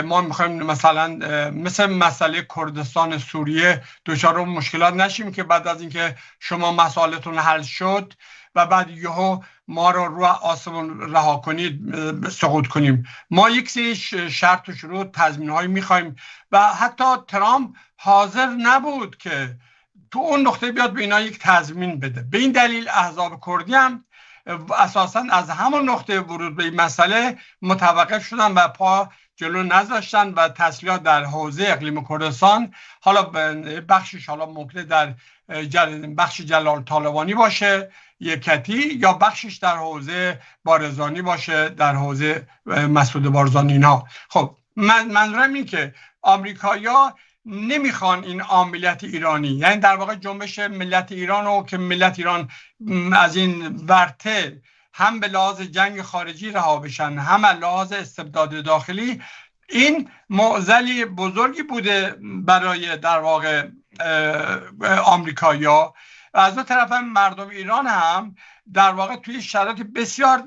ما میخوایم مثلا مثل مسئله کردستان سوریه دچار مشکلات نشیم که بعد از اینکه شما مسائلتون حل شد و بعد یهو ما رو آسمون رها کنید سقوط کنیم. ما یک سری شرط و شروط تضمین‌هایی میخوایم و حتی ترامپ حاضر نبود که تو اون نقطه بیاد به اینا یک تضمین بده. به این دلیل احزاب کردی هم اساساً از همون نقطه ورود به این مسئله متوقف شدن و پا جلو نذاشتن و تسلیحات در حوزه اقلیم کردستان، حالا بخشش حالا ممکنه در بخش جلال طالبانی باشه یکتی، یا بخشش در حوزه بارزانی باشه در حوزه مسعود بارزانی اینا. خب منظورم این که آمریکایی‌ها نمیخوان این ملیت ایرانی، یعنی در واقع جنبش ملت ایران رو که ملت ایران از این ورطه هم به لحاظ جنگ خارجی رها بشن، هم به لحاظ استبداد داخلی، این معضلی بزرگی بوده برای در واقع آمریکایی‌ها. و از اون طرف هم مردم ایران هم در واقع توی شرایط بسیار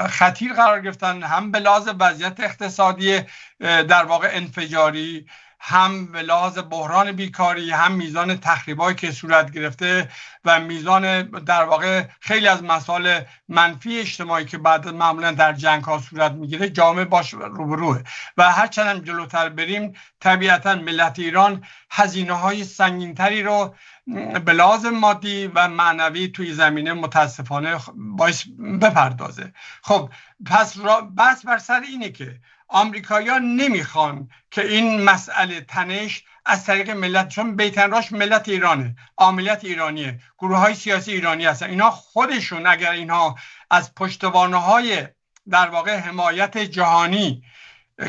خطیر قرار گرفتن، هم به لحاظ وضعیت اقتصادی در واقع انفجاری، هم به لحاظ بحران بیکاری، هم میزان تخریبایی که صورت گرفته و میزان در واقع خیلی از مسائل منفی اجتماعی که بعد معمولا در جنگ ها صورت میگیره جامعه باش روبروه. و هر چند هم جلوتر بریم طبیعتا ملت ایران هزینه های سنگین تری رو به لحاظ مادی و معنوی توی زمینه متاسفانه باعث بپردازه. خب پس بس بر سر اینه که آمریکایی‌ها نمیخوان که این مسئله تنش از طریق ملت، چون بیتنراش ملت ایرانه، عاملیت ایرانیه، گروه های سیاسی ایرانی هستن، اینا خودشون اگر اینها از پشتوانه‌های در واقع حمایت جهانی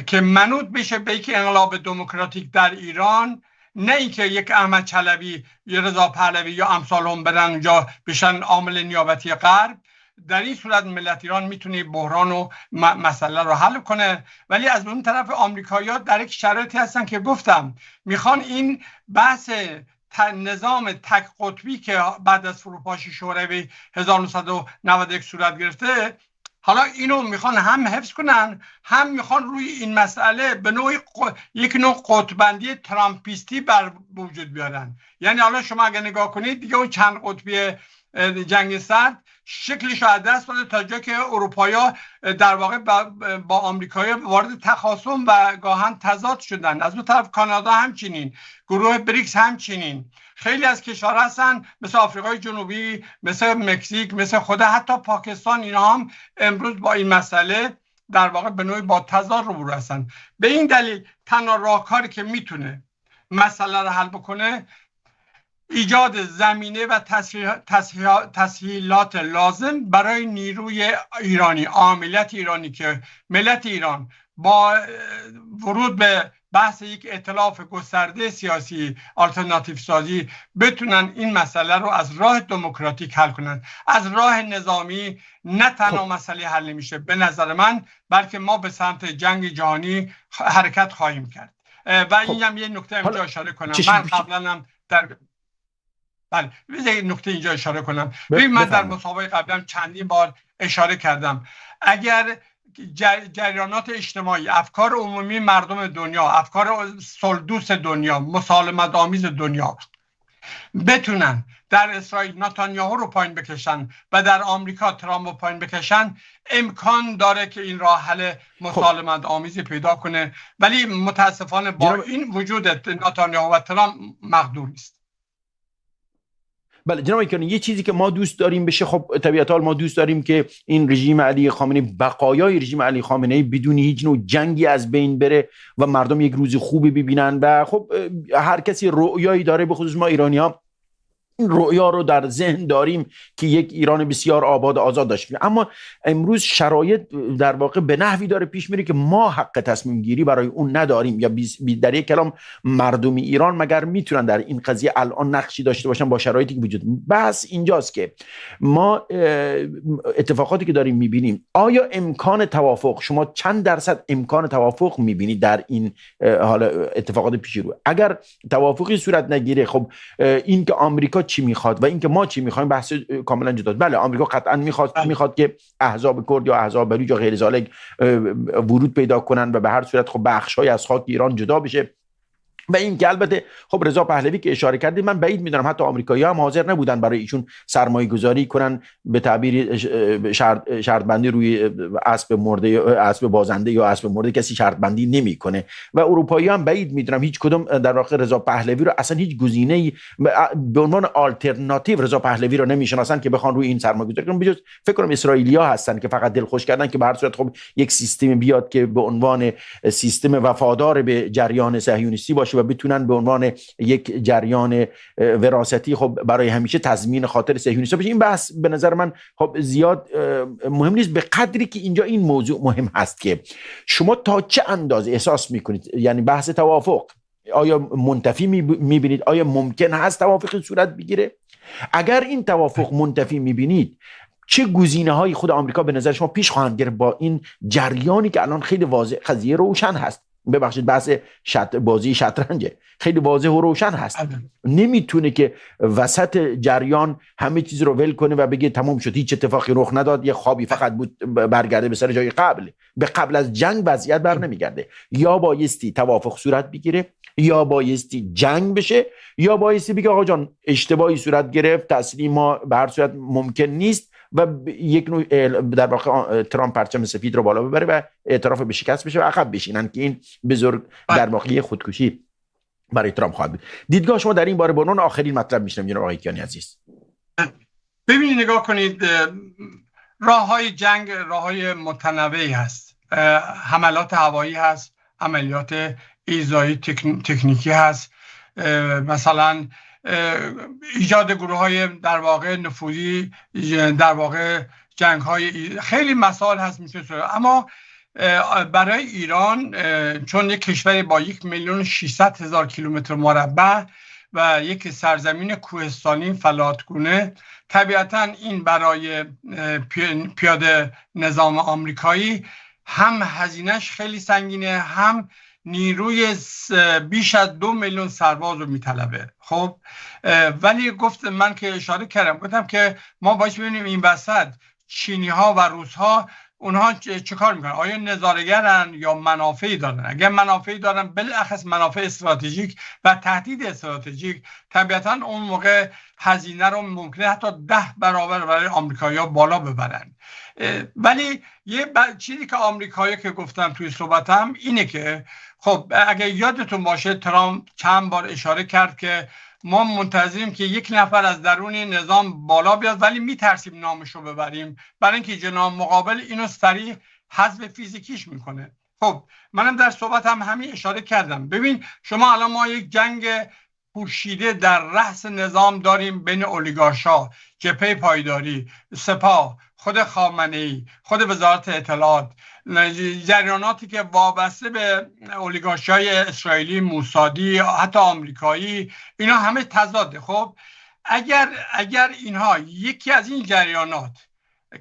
که منوط بشه به یک انقلاب دموکراتیک در ایران، نه اینکه یک احمد چلبی یا رضا پهلوی یا امثال هم برن اونجا بشن عامل نیابتی غرب، در این صورت ملت ایران میتونه بحران و مسئله رو حل کنه. ولی از اون طرف آمریکایی‌ها در یک شرایطی هستن که گفتم میخوان این بحث نظام تک قطبی که بعد از فروپاشی شوروی 1991 صورت گرفته، حالا اینو میخوان هم حفظ کنن، هم میخوان روی این مسئله به نوعی یک نوع قطببندی ترامپیستی بر وجود بیارن. یعنی حالا شما اگه نگاه کنید دیگه اون چند قطبی جنگ سرد شکلش رو از دست داده تا جایی که اروپایی‌ها در واقع با آمریکایی‌ها وارد تخاصم و گاهن تضاد شدن. از اون طرف کانادا همچنین، گروه بریکس همچنین، خیلی از کشورها هستن مثل آفریقای جنوبی، مثل مکزیک، مثل خود حتی پاکستان، اینا هم امروز با این مسئله در واقع به نوعی با تضاد روبرو هستن. به این دلیل تنها راهکاری که میتونه مسئله رو حل بکنه ایجاد زمینه و تسهیلات لازم برای نیروی ایرانی، عاملیت ایرانی، که ملت ایران با ورود به بحث یک ائتلاف گسترده سیاسی آلترناتیو سازی بتونن این مسئله رو از راه دموکراتیک حل کنن. از راه نظامی نه تنها مسئله حل نمیشه به نظر من، بلکه ما به سمت جنگ جهانی حرکت خواهیم کرد. و این هم یه نکته اینجا اشاره کنم. من قبلا هم بله یه نکته اینجا اشاره کنم. من در مسابقه قبلا چندین بار اشاره کردم، اگر جریانات اجتماعی، افکار عمومی مردم دنیا، افکار صلح‌دوست دنیا، مسالمت آمیز دنیا بتونن در اسرائیل نتانیاهو رو پایین بکشن و در آمریکا ترامپ رو پایین بکشن، امکان داره که این راه حل مسالمت آمیزی پیدا کنه. ولی متاسفانه با این وجود نتانیاهو و ترامپ مقدور نیست. بله جناب ایکانی، یه چیزی که ما دوست داریم بشه، خب طبیعتاً ما دوست داریم که این رژیم علی خامنه‌ای، بقایای رژیم علی خامنه‌ای بدون هیچ نوع جنگی از بین بره و مردم یک روز خوبی ببینن. و خب هر کسی رؤیایی داره، به خصوص ما ایرانی‌ها این رؤیا رو در ذهن داریم که یک ایران بسیار آباد و آزاد داشتیم. اما امروز شرایط در واقع به نحوی داره پیش میره که ما حق تصمیم گیری برای اون نداریم، یا در یک کلام مردم ایران مگر میتونن در این قضیه الان نقشی داشته باشن با شرایطی که وجود. بس اینجاست که ما اتفاقاتی که داریم میبینیم، آیا امکان توافق، شما چند درصد امکان توافق میبینید در این حالا اتفاقات پیش رو؟ اگر توافقی صورت نگیره، خب این که آمریکا چی میخواد و اینکه ما چی میخوایم بحث کاملا جداست. بله آمریکا قطعا میخواد که احزاب کرد یا احزاب بلوچ یا غیر ذالک ورود پیدا کنن و به هر صورت خب بخشای از خاک ایران جدا بشه. و این که البته خب رضا پهلوی که اشاره کردید، من بعید میدونم حتی آمریکایی‌ها هم حاضر نبودن برای ایشون سرمایه گذاری کنن، به تعبیر شرط بندی روی اسب مرده یا اسب بازنده یا اسب مرده کسی شرط بندی نمیکنه. و اروپایی‌ها هم بعید میدونم هیچ کدوم در واقع رضا پهلوی رو اصلا هیچ گزینه‌ای به عنوان آلترناتیو رضا پهلوی رو نمیشناسن که بخوان روی این سرمایه گذاری کنن. بجز فکر کنم اسرائیلی‌ها هستن که فقط دلخوش کردن که به هر صورت خب یک سیستم بیاد که به عنوان سیستم وفادار به جریان صهیونیستی باشه و بتونن به عنوان یک جریان وراثتی خب برای همیشه تضمین خاطر صهیونیستی بشه. این بحث به نظر من خب زیاد مهم نیست، به قدری که اینجا این موضوع مهم هست که شما تا چه اندازه احساس میکنید، یعنی بحث توافق آیا منتفی میبینید؟ آیا ممکن هست توافقی صورت بگیره؟ اگر این توافق منتفی میبینید، چه گزینه‌هایی خود آمریکا به نظر شما پیش خواهند گرفت با این جریانی که الان خیلی واضح قضیه روشن هست؟ ببخشید بحث بازی شطرنجه، خیلی واضح و روشن هست. نمیتونه که وسط جریان همه چیز رو ول کنه و بگه تمام شد، هیچ اتفاقی رخ نداد، یه خوابی فقط بود، برگرده به سر جای قبل. به قبل از جنگ وضعیت بر نمیگرده. یا بایستی توافق صورت بگیره، یا بایستی جنگ بشه، یا بایستی بگه آقا جان اشتباهی صورت گرفت، تسلیم ما به هر صورت ممکن نیست و یک نوع در واقع ترامپ پرچم سفید رو بالا ببره و اعتراف به شکست بشه و عقب بشینن که این بزرگ در واقع خودکشی برای ترامپ خواهد بود. دیدگاه شما در این باره به عنوان آخرین مطلب میشنم جناب آقای کیانی عزیز. ببینید نگاه کنید، راههای جنگ راههای متنوعی هست. حملات هوایی هست، عملیات ایذایی تکنیکی هست، مثلا ایجاد گروه های در واقع نفوذی، در واقع جنگ های، خیلی مسائل هست میشه. اما برای ایران چون یک کشور با 1,600,000 کیلومتر مربع و یک سرزمین کوهستانی فلاتگونه، طبیعتا این برای پیاده نظام آمریکایی هم هزینهش خیلی سنگینه، هم نیروی بیش از 2 میلیون سرباز رو میطلبه. خب ولی من که اشاره کردم، گفتم که ما باید ببینیم این وسط چینی ها و روس ها اونها چه کار میکنن؟ آیا نظاره‌گرن یا منافعی دارن؟ اگر منافعی دارن، بالاخص منافع استراتژیک و تهدید استراتژیک، طبیعتا اون موقع هزینه رو ممکنه حتی 10 برابر برای آمریکایی‌ها بالا ببرن. ولی یه چیزی که آمریکایی که گفتم توی صحبتم اینه که خب اگر یادتون باشه ترامپ چند بار اشاره کرد که ما منتظریم که یک نفر از درون نظام بالا بیاد، ولی میترسیم نامش رو ببریم برای اینکه جناح مقابل اینو سریع حذف فیزیکیش میکنه. خب منم در صحبتم همین اشاره کردم. ببین شما الان ما یک جنگ پوشیده در رأس نظام داریم بین اولیگارشا، جبهه پایداری، سپاه، خود خامنه‌ای، خود وزارت اطلاعات، جریاناتی که وابسته به اولیگارشای اسرائیلی، موسادی، حتی آمریکایی، اینا همه تضاده. خب اگر اینها یکی از این جریانات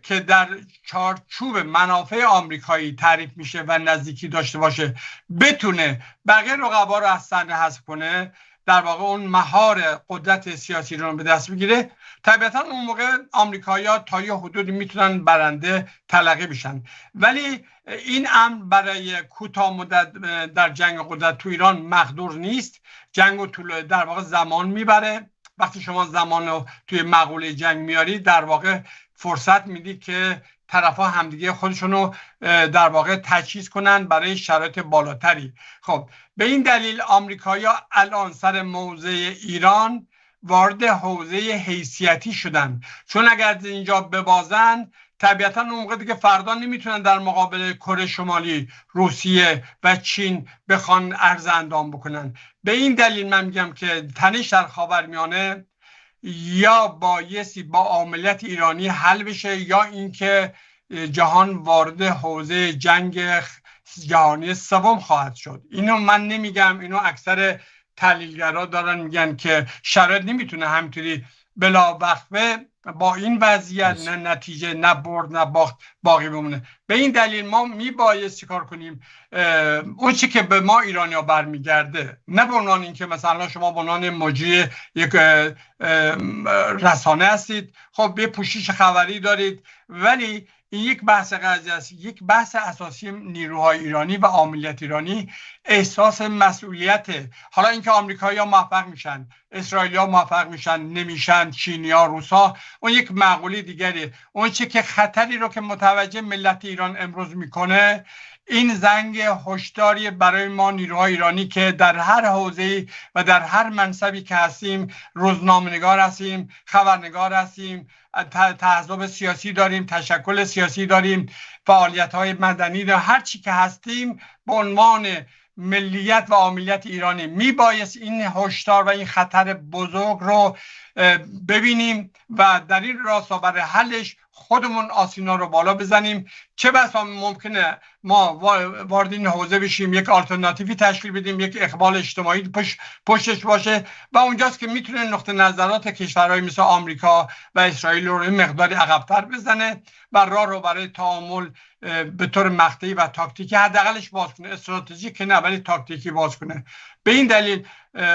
که در چارچوب منافع آمریکایی تعریف میشه و نزدیکی داشته باشه بتونه بقیه رقبا رو از صحنه حذف کنه، در واقع اون مهار قدرت سیاسی رو به دست بگیره، طبیعتا اون موقع آمریکایی‌ها تا یه حدودی میتونن برنده تلقی بشن. ولی این امر برای کوتاه مدت در جنگ قدرت تو ایران مقدور نیست. جنگ طول در واقع زمان میبره. وقتی شما زمان رو توی مقوله جنگ میاری، در واقع فرصت میدی که طرفا همدیگه خودشونو در واقع تجهیز کنن برای شرایط بالاتری. خب به این دلیل آمریکایی‌ها الان سر موضع ایران وارد حوزه حیثیتی شدن، چون اگر اینجا ببازن طبیعتا اون موقع دیگه فردا نمیتونن در مقابل کره شمالی، روسیه و چین بخوان عرض اندام بکنن. به این دلیل من میگم که تنش در خاورمیانه یا بایستی با عاملیت ایرانی حل بشه، یا اینکه جهان وارد حوزه جنگ جهانی سوم خواهد شد. اینو من نمیگم، اینو اکثر تحلیلگرا دارن میگن که شرایط نمیتونه همینطوری بلا وقفه با این وضعیت نه نتیجه نه برد نه باخت باقی بمونه. به این دلیل ما میبایست چیکار کنیم؟ اون چی که به ما ایرانی‌ها برمیگرده، نه به عنوان اینکه مثلا شما به عنوان مجری یک رسانه هستید، خب یه پوشش خبری دارید، ولی این یک بحث قضیه است. یک بحث اساسی نیروهای ایرانی و عاملیت ایرانی احساس مسئولیته. حالا اینکه آمریکایی‌ها موفق میشن، اسرائیلی‌ها موفق میشن نمیشن، چینی‌ها، روس‌ها، اون یک معقوله دیگری. اون چه که خطری رو که متوجه ملت ایران امروز میکنه، این زنگ هشداری برای ما نیروهای ایرانی که در هر حوزه‌ای و در هر منصبی که هستیم، روزنامه‌نگار هستیم، خبرنگار هستیم، تحزب سیاسی داریم، تشکل سیاسی داریم، فعالیت‌های مدنی داریم، هر چی که هستیم به عنوان ملیت و عاملیت ایرانی میبایست این هشدار و این خطر بزرگ رو ببینیم و در این راستا برای حلش خودمون آسینا رو بالا بزنیم. چه بسا ممکنه ما وارد این حوزه بشیم، یک آلترناتیوی تشکیل بدیم، یک اقبال اجتماعی پشتش باشه و اونجاست که میتونه نقطه نظرات کشورهای مثل آمریکا و اسرائیل رو مقداری عقب‌تر بزنه و راه رو برای تعامل به طور مقطعی و تاکتیکی حداقلش باز کنه. استراتژیک که نه، ولی تاکتیکی باز کنه. به این دلیل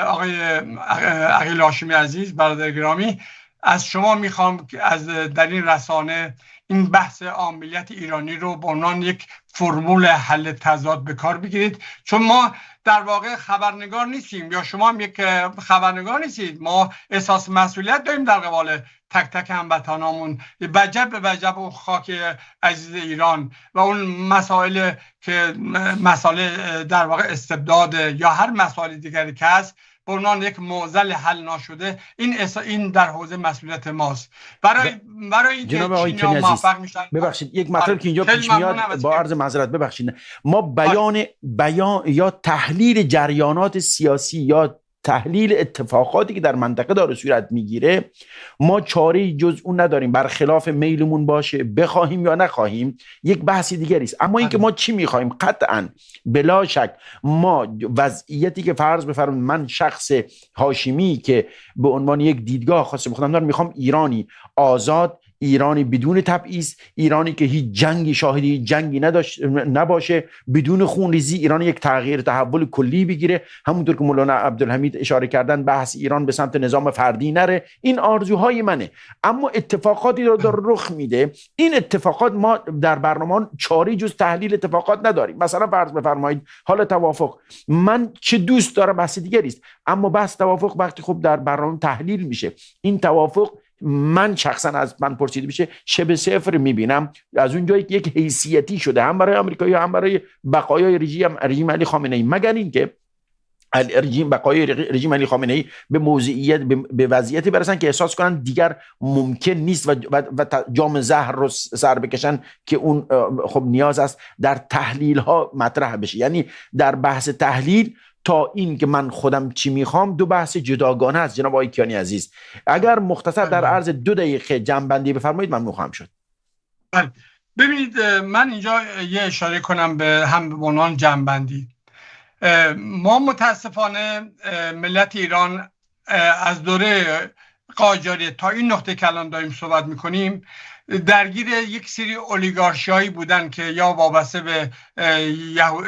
آقای عقیل هاشمی عزیز، برادر گرامی، از شما میخوام که از در این رسانه این بحث عاملیت ایرانی رو به عنوان یک فرمول حل تضاد به کار بگیرید، چون ما در واقع خبرنگار نیستیم یا شما هم یک خبرنگار نیستید. ما احساس مسئولیت داریم در قبال تک تک هموطنامون، وجب به وجب اون خاک عزیز ایران و اون مسائل که مسائل در واقع استبداد یا هر مسائل دیگری که هست، به عنوان یک معضل حل ناشده، این در حوزه مسئولیت ماست. برای اینکه چینی‌ها موفق میشن. ببخشید یک مطلب که اینجا پیش میاد با عرض معذرت، ببخشید، ما بیان یا تحلیل جریانات سیاسی یا تحلیل اتفاقاتی که در منطقه داره صورت میگیره، ما چاره‌ای جز اون نداریم، برخلاف میلمون باشه بخواهیم یا نخواهیم یک بحثی دیگری است. اما اینکه ما چی میخواهیم، قطعا بلا شک ما وضعیتی که فرض بفرمایید من شخص هاشمی که به عنوان یک دیدگاه خاص خودم دارم میخوام ایرانی آزاد، ایرانی بدون تبعیض، ایرانی که هیچ جنگی شاهدی جنگی نباشه، بدون خونریزی، ایران یک تغییر تحول کلی بگیره، همونطور که مولانا عبدالحمید اشاره کردن بحث ایران به سمت نظام فردی نره. این آرزوهای منه. اما اتفاقاتی رو داره رخ میده. این اتفاقات ما در برنامه چاری جز تحلیل اتفاقات نداریم. مثلا فرض بفرمایید حالا توافق، من چه دوست دارم بحث دیگری است، اما بحث توافق وقتی خب در برنامه تحلیل میشه، این توافق من شخصا از من پرسیده میشه شبه صفر میبینم از اون جایی که یک حیثیتی شده هم برای آمریکایی هم برای بقایای رژیم علی خامنه ای، مگر اینکه بقای رژیم علی خامنه ای به موضعیت به وضعیتی برسن که احساس کنن دیگر ممکن نیست و جام زهر رو سر بکشن که اون خب نیاز است در تحلیل ها مطرح بشه. یعنی در بحث تحلیل تا این که من خودم چی میخوام دو بحث جداگانه است. جناب آقای کیانی عزیز، اگر مختصر در عرض 2 دقیقه جمع‌بندی بفرمایید ممنون خواهم شد. ببینید من اینجا یه اشاره کنم به عنوان جمع‌بندی. ما متاسفانه ملت ایران از دوره قاجاریه تا این نقطه که الان داریم صحبت میکنیم درگیر یک سری اولیگارشیایی بودن که یا وابسته به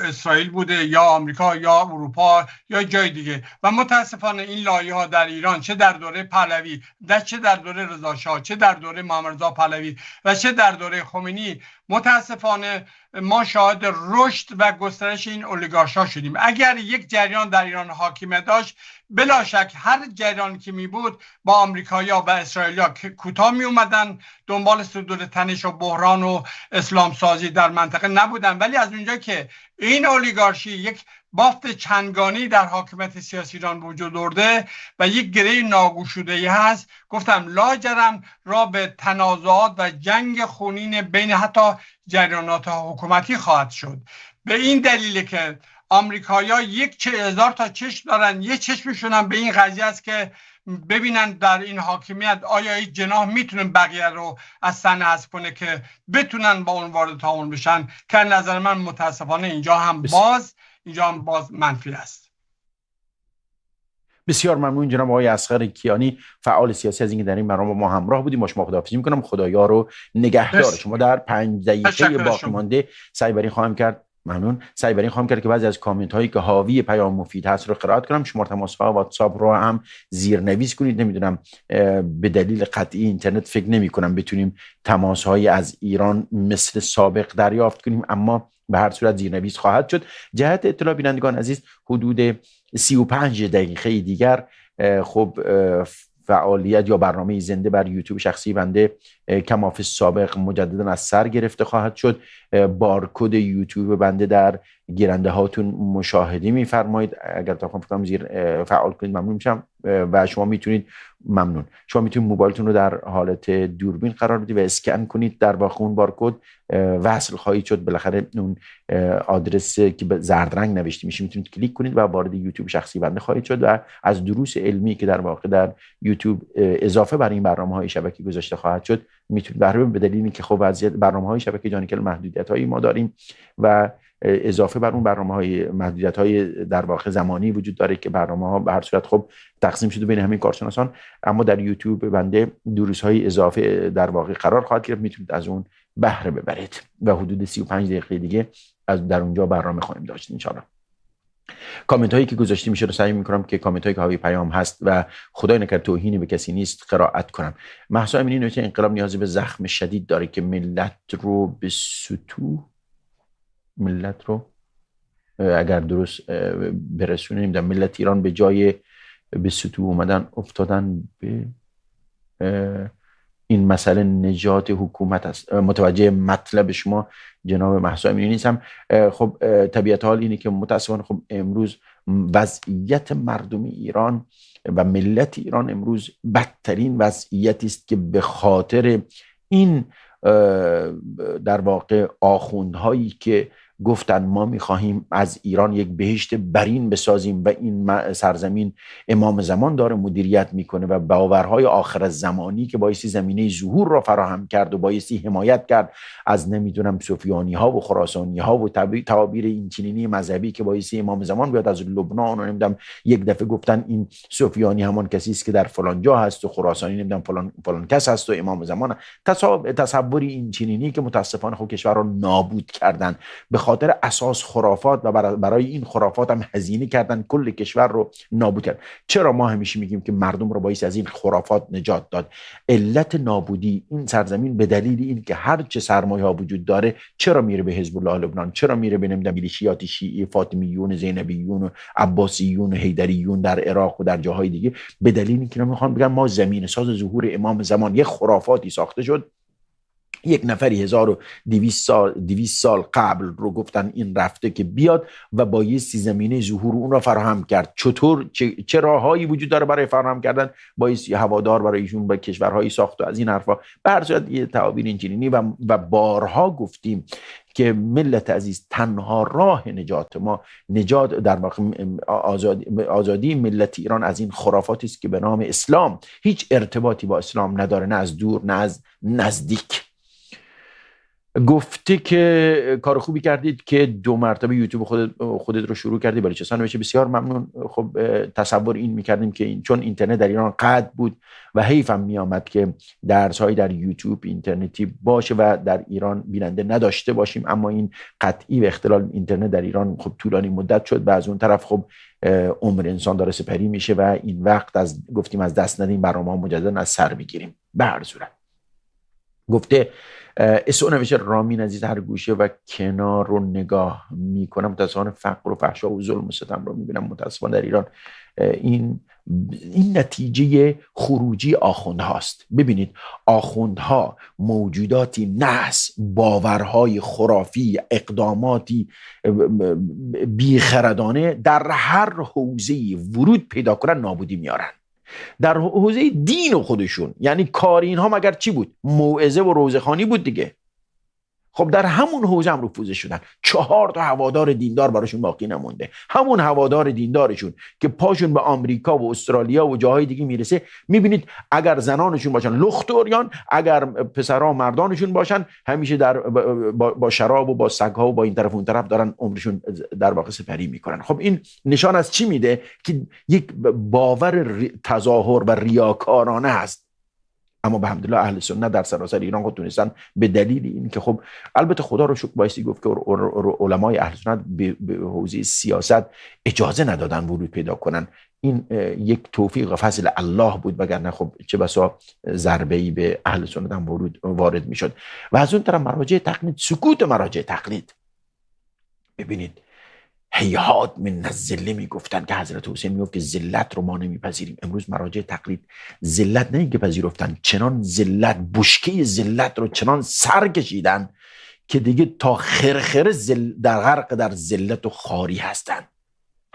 اسرائیل بوده یا آمریکا یا اروپا یا جای دیگه، و متاسفانه این لایه‌ها در ایران چه در دوره پهلوی، چه در دوره رضا شاه، چه در دوره محمد رضا پهلوی و چه در دوره خمینی، متاسفانه ما شاهد رشد و گسترش این اولیگارشا شدیم. اگر یک جریان در ایران حاکمیت داشت، بلا شک هر جریانی که می بود با آمریکایی‌ها و اسرائیلی‌ها کوتاه می اومدن، دنبال صدور تنش و بحران و اسلام سازی در منطقه نبودن. ولی از اونجا که این اولیگارشی یک بافت چندگانی در حاکمیت سیاسی ایران وجود آورده و یک گره ناگشوده‌ای هست، گفتم لاجرم را به تنازعات و جنگ خونین بین حتی جریانات حکومتی خواهد شد. به این دلیل که آمریکایی‌ها 1000 تا چشم دارن، یه چشمشون هم به این قضیه است که ببینن در این حاکمیت آیا این جناح میتونه بقیه رو از صحنه حذف کنه که بتونن با اون وارد تعامل بشن، که نظر من متاسفانه اینجا هم باز منفی است. بسیار ممنون جناب آقای اصغر کیانی، فعال سیاسی، از اینکه در این برنامه ما همراه بودیم. با شما خداحافظی میکنم. خدایا رو نگهدار شما. در 5 دقیقه باقی مانده سعی بر این خواهم کرد که بعضی از کامنت هایی که حاوی پیام مفید هست رو قرائت کنم. شماره تماس ها واتساپ رو هم زیرنویس کنید. نمیدونم به دلیل قطعی اینترنت فکر نمی کنم بتونیم تماس هایی از ایران مثل سابق دریافت کنیم، اما به هر صورت زیرنویس خواهد شد. جهت اطلاع بینندگان عزیز، حدود 35 دقیقه دیگر خب فعالیت یا برنامه زنده بر یوتیوب شخصی بنده کمافی سابق مجددا از سر گرفته خواهد شد. بارکد یوتیوب بنده در گیرنده هاتون مشاهده میفرمایید. اگر تا کنم زیر فعال کنید ممنون میشم. و شما میتونید موبایلتون رو در حالت دوربین قرار بدید و اسکن کنید، در واقع اون بارکد وصل خواهید شد. بالاخره اون آدرس که به زرد رنگ نوشته میشه میتونید کلیک کنید و وارد یوتیوب شخصی بنده خواهید شد و از دروس علمی که در واقع در یوتیوب اضافه بر این برنامه‌های شبکه گذاشته خواهد شد میتونید بهره ببرید. به دلیلی که خب وضعیت برنامه‌های شبکه جانیکل محدودیت‌هایی ما داریم و اضافه بر اون برنامه‌های محدودیت‌های در واقع زمانی وجود داره که برنامه‌ها به هر صورت خب تقسیم شده بین همین کارشناسان، اما در یوتیوب بنده دروس‌های اضافه در واقع قرار خواهد گرفت، میتونید از اون بهره ببرید و حدود 35 دقیقه دیگه از در اونجا برنامه خواهیم داشت ان شاءالله. کامنت هایی که گذاشته میشه رو سعی میکنم که کامنت هایی که حاوی پیام هست و خدای نکرد توهینی به کسی نیست قرائت کنم. مهسا امینی نوشته انقلاب نیاز به زخم شدید داره که ملت رو اگر درست برسونه، نمیدونم، ملت ایران به جای به سطوح اومدن افتادن به این مسئله نجات حکومت است. متوجه مطلب شما جناب مهسا امینی نیستم. خب طبیعت حال اینه که متاسفانه خب امروز وضعیت مردم ایران و ملت ایران امروز بدترین وضعیتی است که به خاطر این در واقع آخوندهایی که گفتن ما میخواهیم از ایران یک بهشت برین بسازیم و این سرزمین امام زمان داره مدیریت میکنه و باورهای آخر زمانی که بایستی زمینه ظهور را فراهم کرد و بایستی حمایت کرد از نمیدونم سفیانی ها و خراسانی ها و تعابیر این چنینی مذهبی که بایستی امام زمان بیاد از لبنان و نمیدونم یک دفعه گفتن این سفیانی همان کسی است که در فلان جا هست و خراسانی نمیدونم فلان کس هست و امام زمان. تصوری این چنینی که متاسفانه خب کشور را نابود کردن، به خاطر اساس خرافات و برای این خرافات هم هزینه کردن، کل کشور رو نابود کردن. چرا ما همیشه میگیم که مردم رو بایستی از این خرافات نجات داد؟ علت نابودی این سرزمین به دلیل این که هر چه سرمایه ها وجود داره چرا میره به حزب الله لبنان، چرا میره به نمیدونم میلیشیات شیعی فاطمیون زینبیون و عباسیون و حیدریون در عراق و در جاهای دیگه؟ به دلیل اینکه میخوان بگن ما زمین ساز ظهور امام زمان. یه خرافاتی ساخته شد، یک نفری 1200 سال قبل رو گفتن این رفته که بیاد و بایستی زمینه ظهور اون را فراهم کرد. چطور چه راههایی وجود داره برای فراهم کردن؟ بایستی هوادار برای ایشون به کشورهایی ساخت و از این حرفا. به هر صورت یه تعابیر اینچنینی و بارها گفتیم که ملت عزیز تنها راه نجات ما، نجات در واقع آزادی ملت ایران از این خرافاتی است که به نام اسلام هیچ ارتباطی با اسلام نداره، نه از دور نه از نزدیک. گفته که کار خوبی کردید که 2 مرتبه یوتیوب خودت رو شروع کردی. بلوچستان نوشته بسیار ممنون. خب تصور این میکردیم که چون اینترنت در ایران قطع بود و حیفم میامد که درس های در یوتیوب اینترنتی باشه و در ایران بیننده نداشته باشیم، اما این قطعی و اختلال اینترنت در ایران خب طولانی مدت شد و از اون طرف خب عمر انسان داره سپری میشه و این وقت گفتیم از دست ندیم، برنامه مجددا از سر بگیریم. به هر صورت گفته اسو نوشته رامین عزیز هر گوشه و کنار رو نگاه میکنم متاسفانه فقر و فحشا و ظلم و ستم رو میبینم متاسفانه در ایران. این نتیجه خروجی آخوندهاست. ببینید آخوندها موجوداتی نحس، باورهای خرافی، اقداماتی بیخردانه در هر حوزه‌ای ورود پیدا کنن نابودی میارن. در حوزه دین خودشون، یعنی کار اینها مگر چی بود؟ موعظه و روزخوانی بود دیگه. خب در همون حوزه هم رفوزه شدن. 4 تا هوادار دیندار براشون باقی نمونده. همون هوادار دیندارشون که پاشون به آمریکا و استرالیا و جاهای دیگه میرسه، میبینید اگر زنانشون باشن لختوریان، اگر پسرها مردانشون باشن همیشه با شراب و با سگها و با این طرف و اون طرف دارن عمرشون در واقع سپری میکنن. خب این نشان از چی میده؟ که یک باور تظاهر و ریاکارانه هست. اما به الحمدلله اهل سنت در سراسر ایران خود تونستن به دلیل این که خب البته خدا رو شکر بایستی گفت که علمای اهل سنت به حوزه سیاست اجازه ندادن ورود پیدا کنن. این یک توفیق و فضل الله بود، وگرنه خب چه بسا ضربه‌ای به اهل سنت هم وارد میشد. و از اون طرف مراجع تقلید، سکوت مراجع تقلید. ببینید هیهات من الذل میگفتن که حضرت حسین میگفت که ذلت رو ما نمیپذیریم. امروز مراجع تقلید ذلت نه اینکه پذیرفتن، چنان ذلت، بشکه ذلت رو چنان سر کشیدن که دیگه تا خرخره در غرق در ذلت و خاری هستن.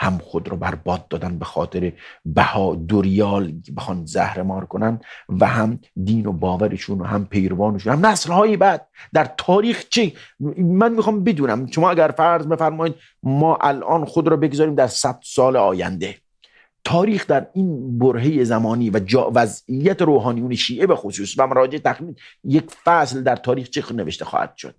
هم خود رو برباد دادن به خاطر بها 2 ریال بخوان زهرمار کنن و هم دین و باورشون و هم پیروانشون هم نسل‌های بعد در تاریخ. چی من میخوام بدونم، شما اگر فرض بفرمایید ما الان خود رو بگذاریم در 100 سال آینده، تاریخ در این برهه زمانی و وضعیت روحانیون شیعه به خصوص و مراجع تقلید، یک فصل در تاریخ چه نوشته خواهد شد؟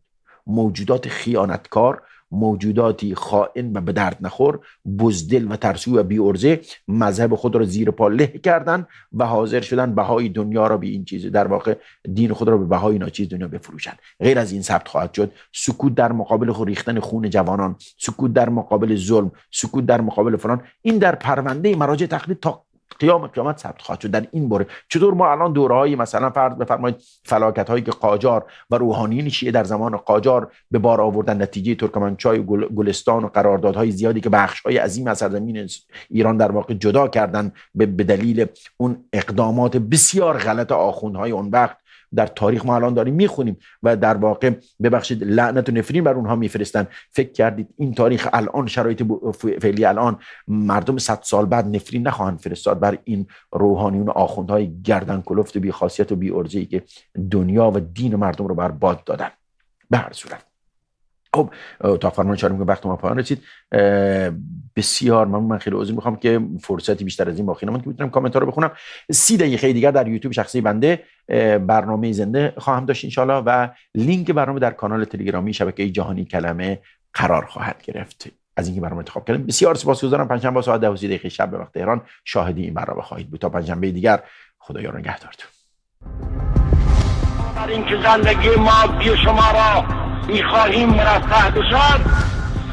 موجودات خیانتکار، موجوداتی خائن و به درد نخور، بزدل و ترسو و بی‌عرضه مذهب خود را زیر پا له کردن و حاضر شدن بهای دنیا را به این چیز، در واقع دین خود را به بهای ناچیز دنیا بفروشن. غیر از این ثبت خواهد شد. سکوت در مقابل ریختن خون جوانان، سکوت در مقابل ظلم، سکوت در مقابل فلان. این در پرونده مراجع تقلید تا قیامت ثبت خواهد شد در این باره. چطور ما الان دوره‌های مثلا فرض بفرمایید فلاکت‌هایی که قاجار و روحانیون شیعه در زمان قاجار به بار آوردن، نتیجه ترکمنچای و گلستان و قراردادهای زیادی که بخش‌های عظیم از سرزمین ایران در واقع جدا کردن به دلیل اون اقدامات بسیار غلط آخوندهای اون وقت در تاریخ ما الان داریم میخونیم و در واقع ببخشید لعنت و نفرین بر اونها میفرستن. فکر کردید این تاریخ الان، شرایط فعلی الان، مردم 100 سال بعد نفرین نخواهند فرستاد بر این روحانیون و آخوندهای گردن کلفت و بی خاصیت و بی ارزه‌ای که دنیا و دین مردم رو برباد دادن؟ به هر صورت خب تا فرمان اشاره می‌کنم وقت ما پایان رسید. بسیار ممنون. من خیلی عذر میخوام که فرصتی بیشتر از این باقی نموند که بتونم کامنت ها رو بخونم. 30 دقیقه دیگر در یوتیوب شخصی بنده برنامه زنده خواهم داشت انشالله و لینک برنامه در کانال تلگرامی شبکه جهانی کلمه قرار خواهد گرفت. از اینکه برنامه انتخاب کردیم بسیار سپاسگزارم. پنجشنبه ساعت 12 شب به وقت تهران شاهدی این برنامه خواهید بود. تا پنجشنبه دیگر خدایا نگهدارتون. در اینکه زندگی مادی شما را میخواهیم مرفه بشد،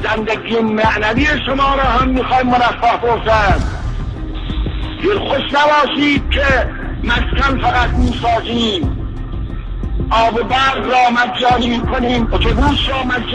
زندگی معنوی شما را هم میخواهیم مرفه باشد. دلخوش نباشید که مسکن فقط میسازیم، آب و برق را مجانی میکنیم، اتوبوس را مجانی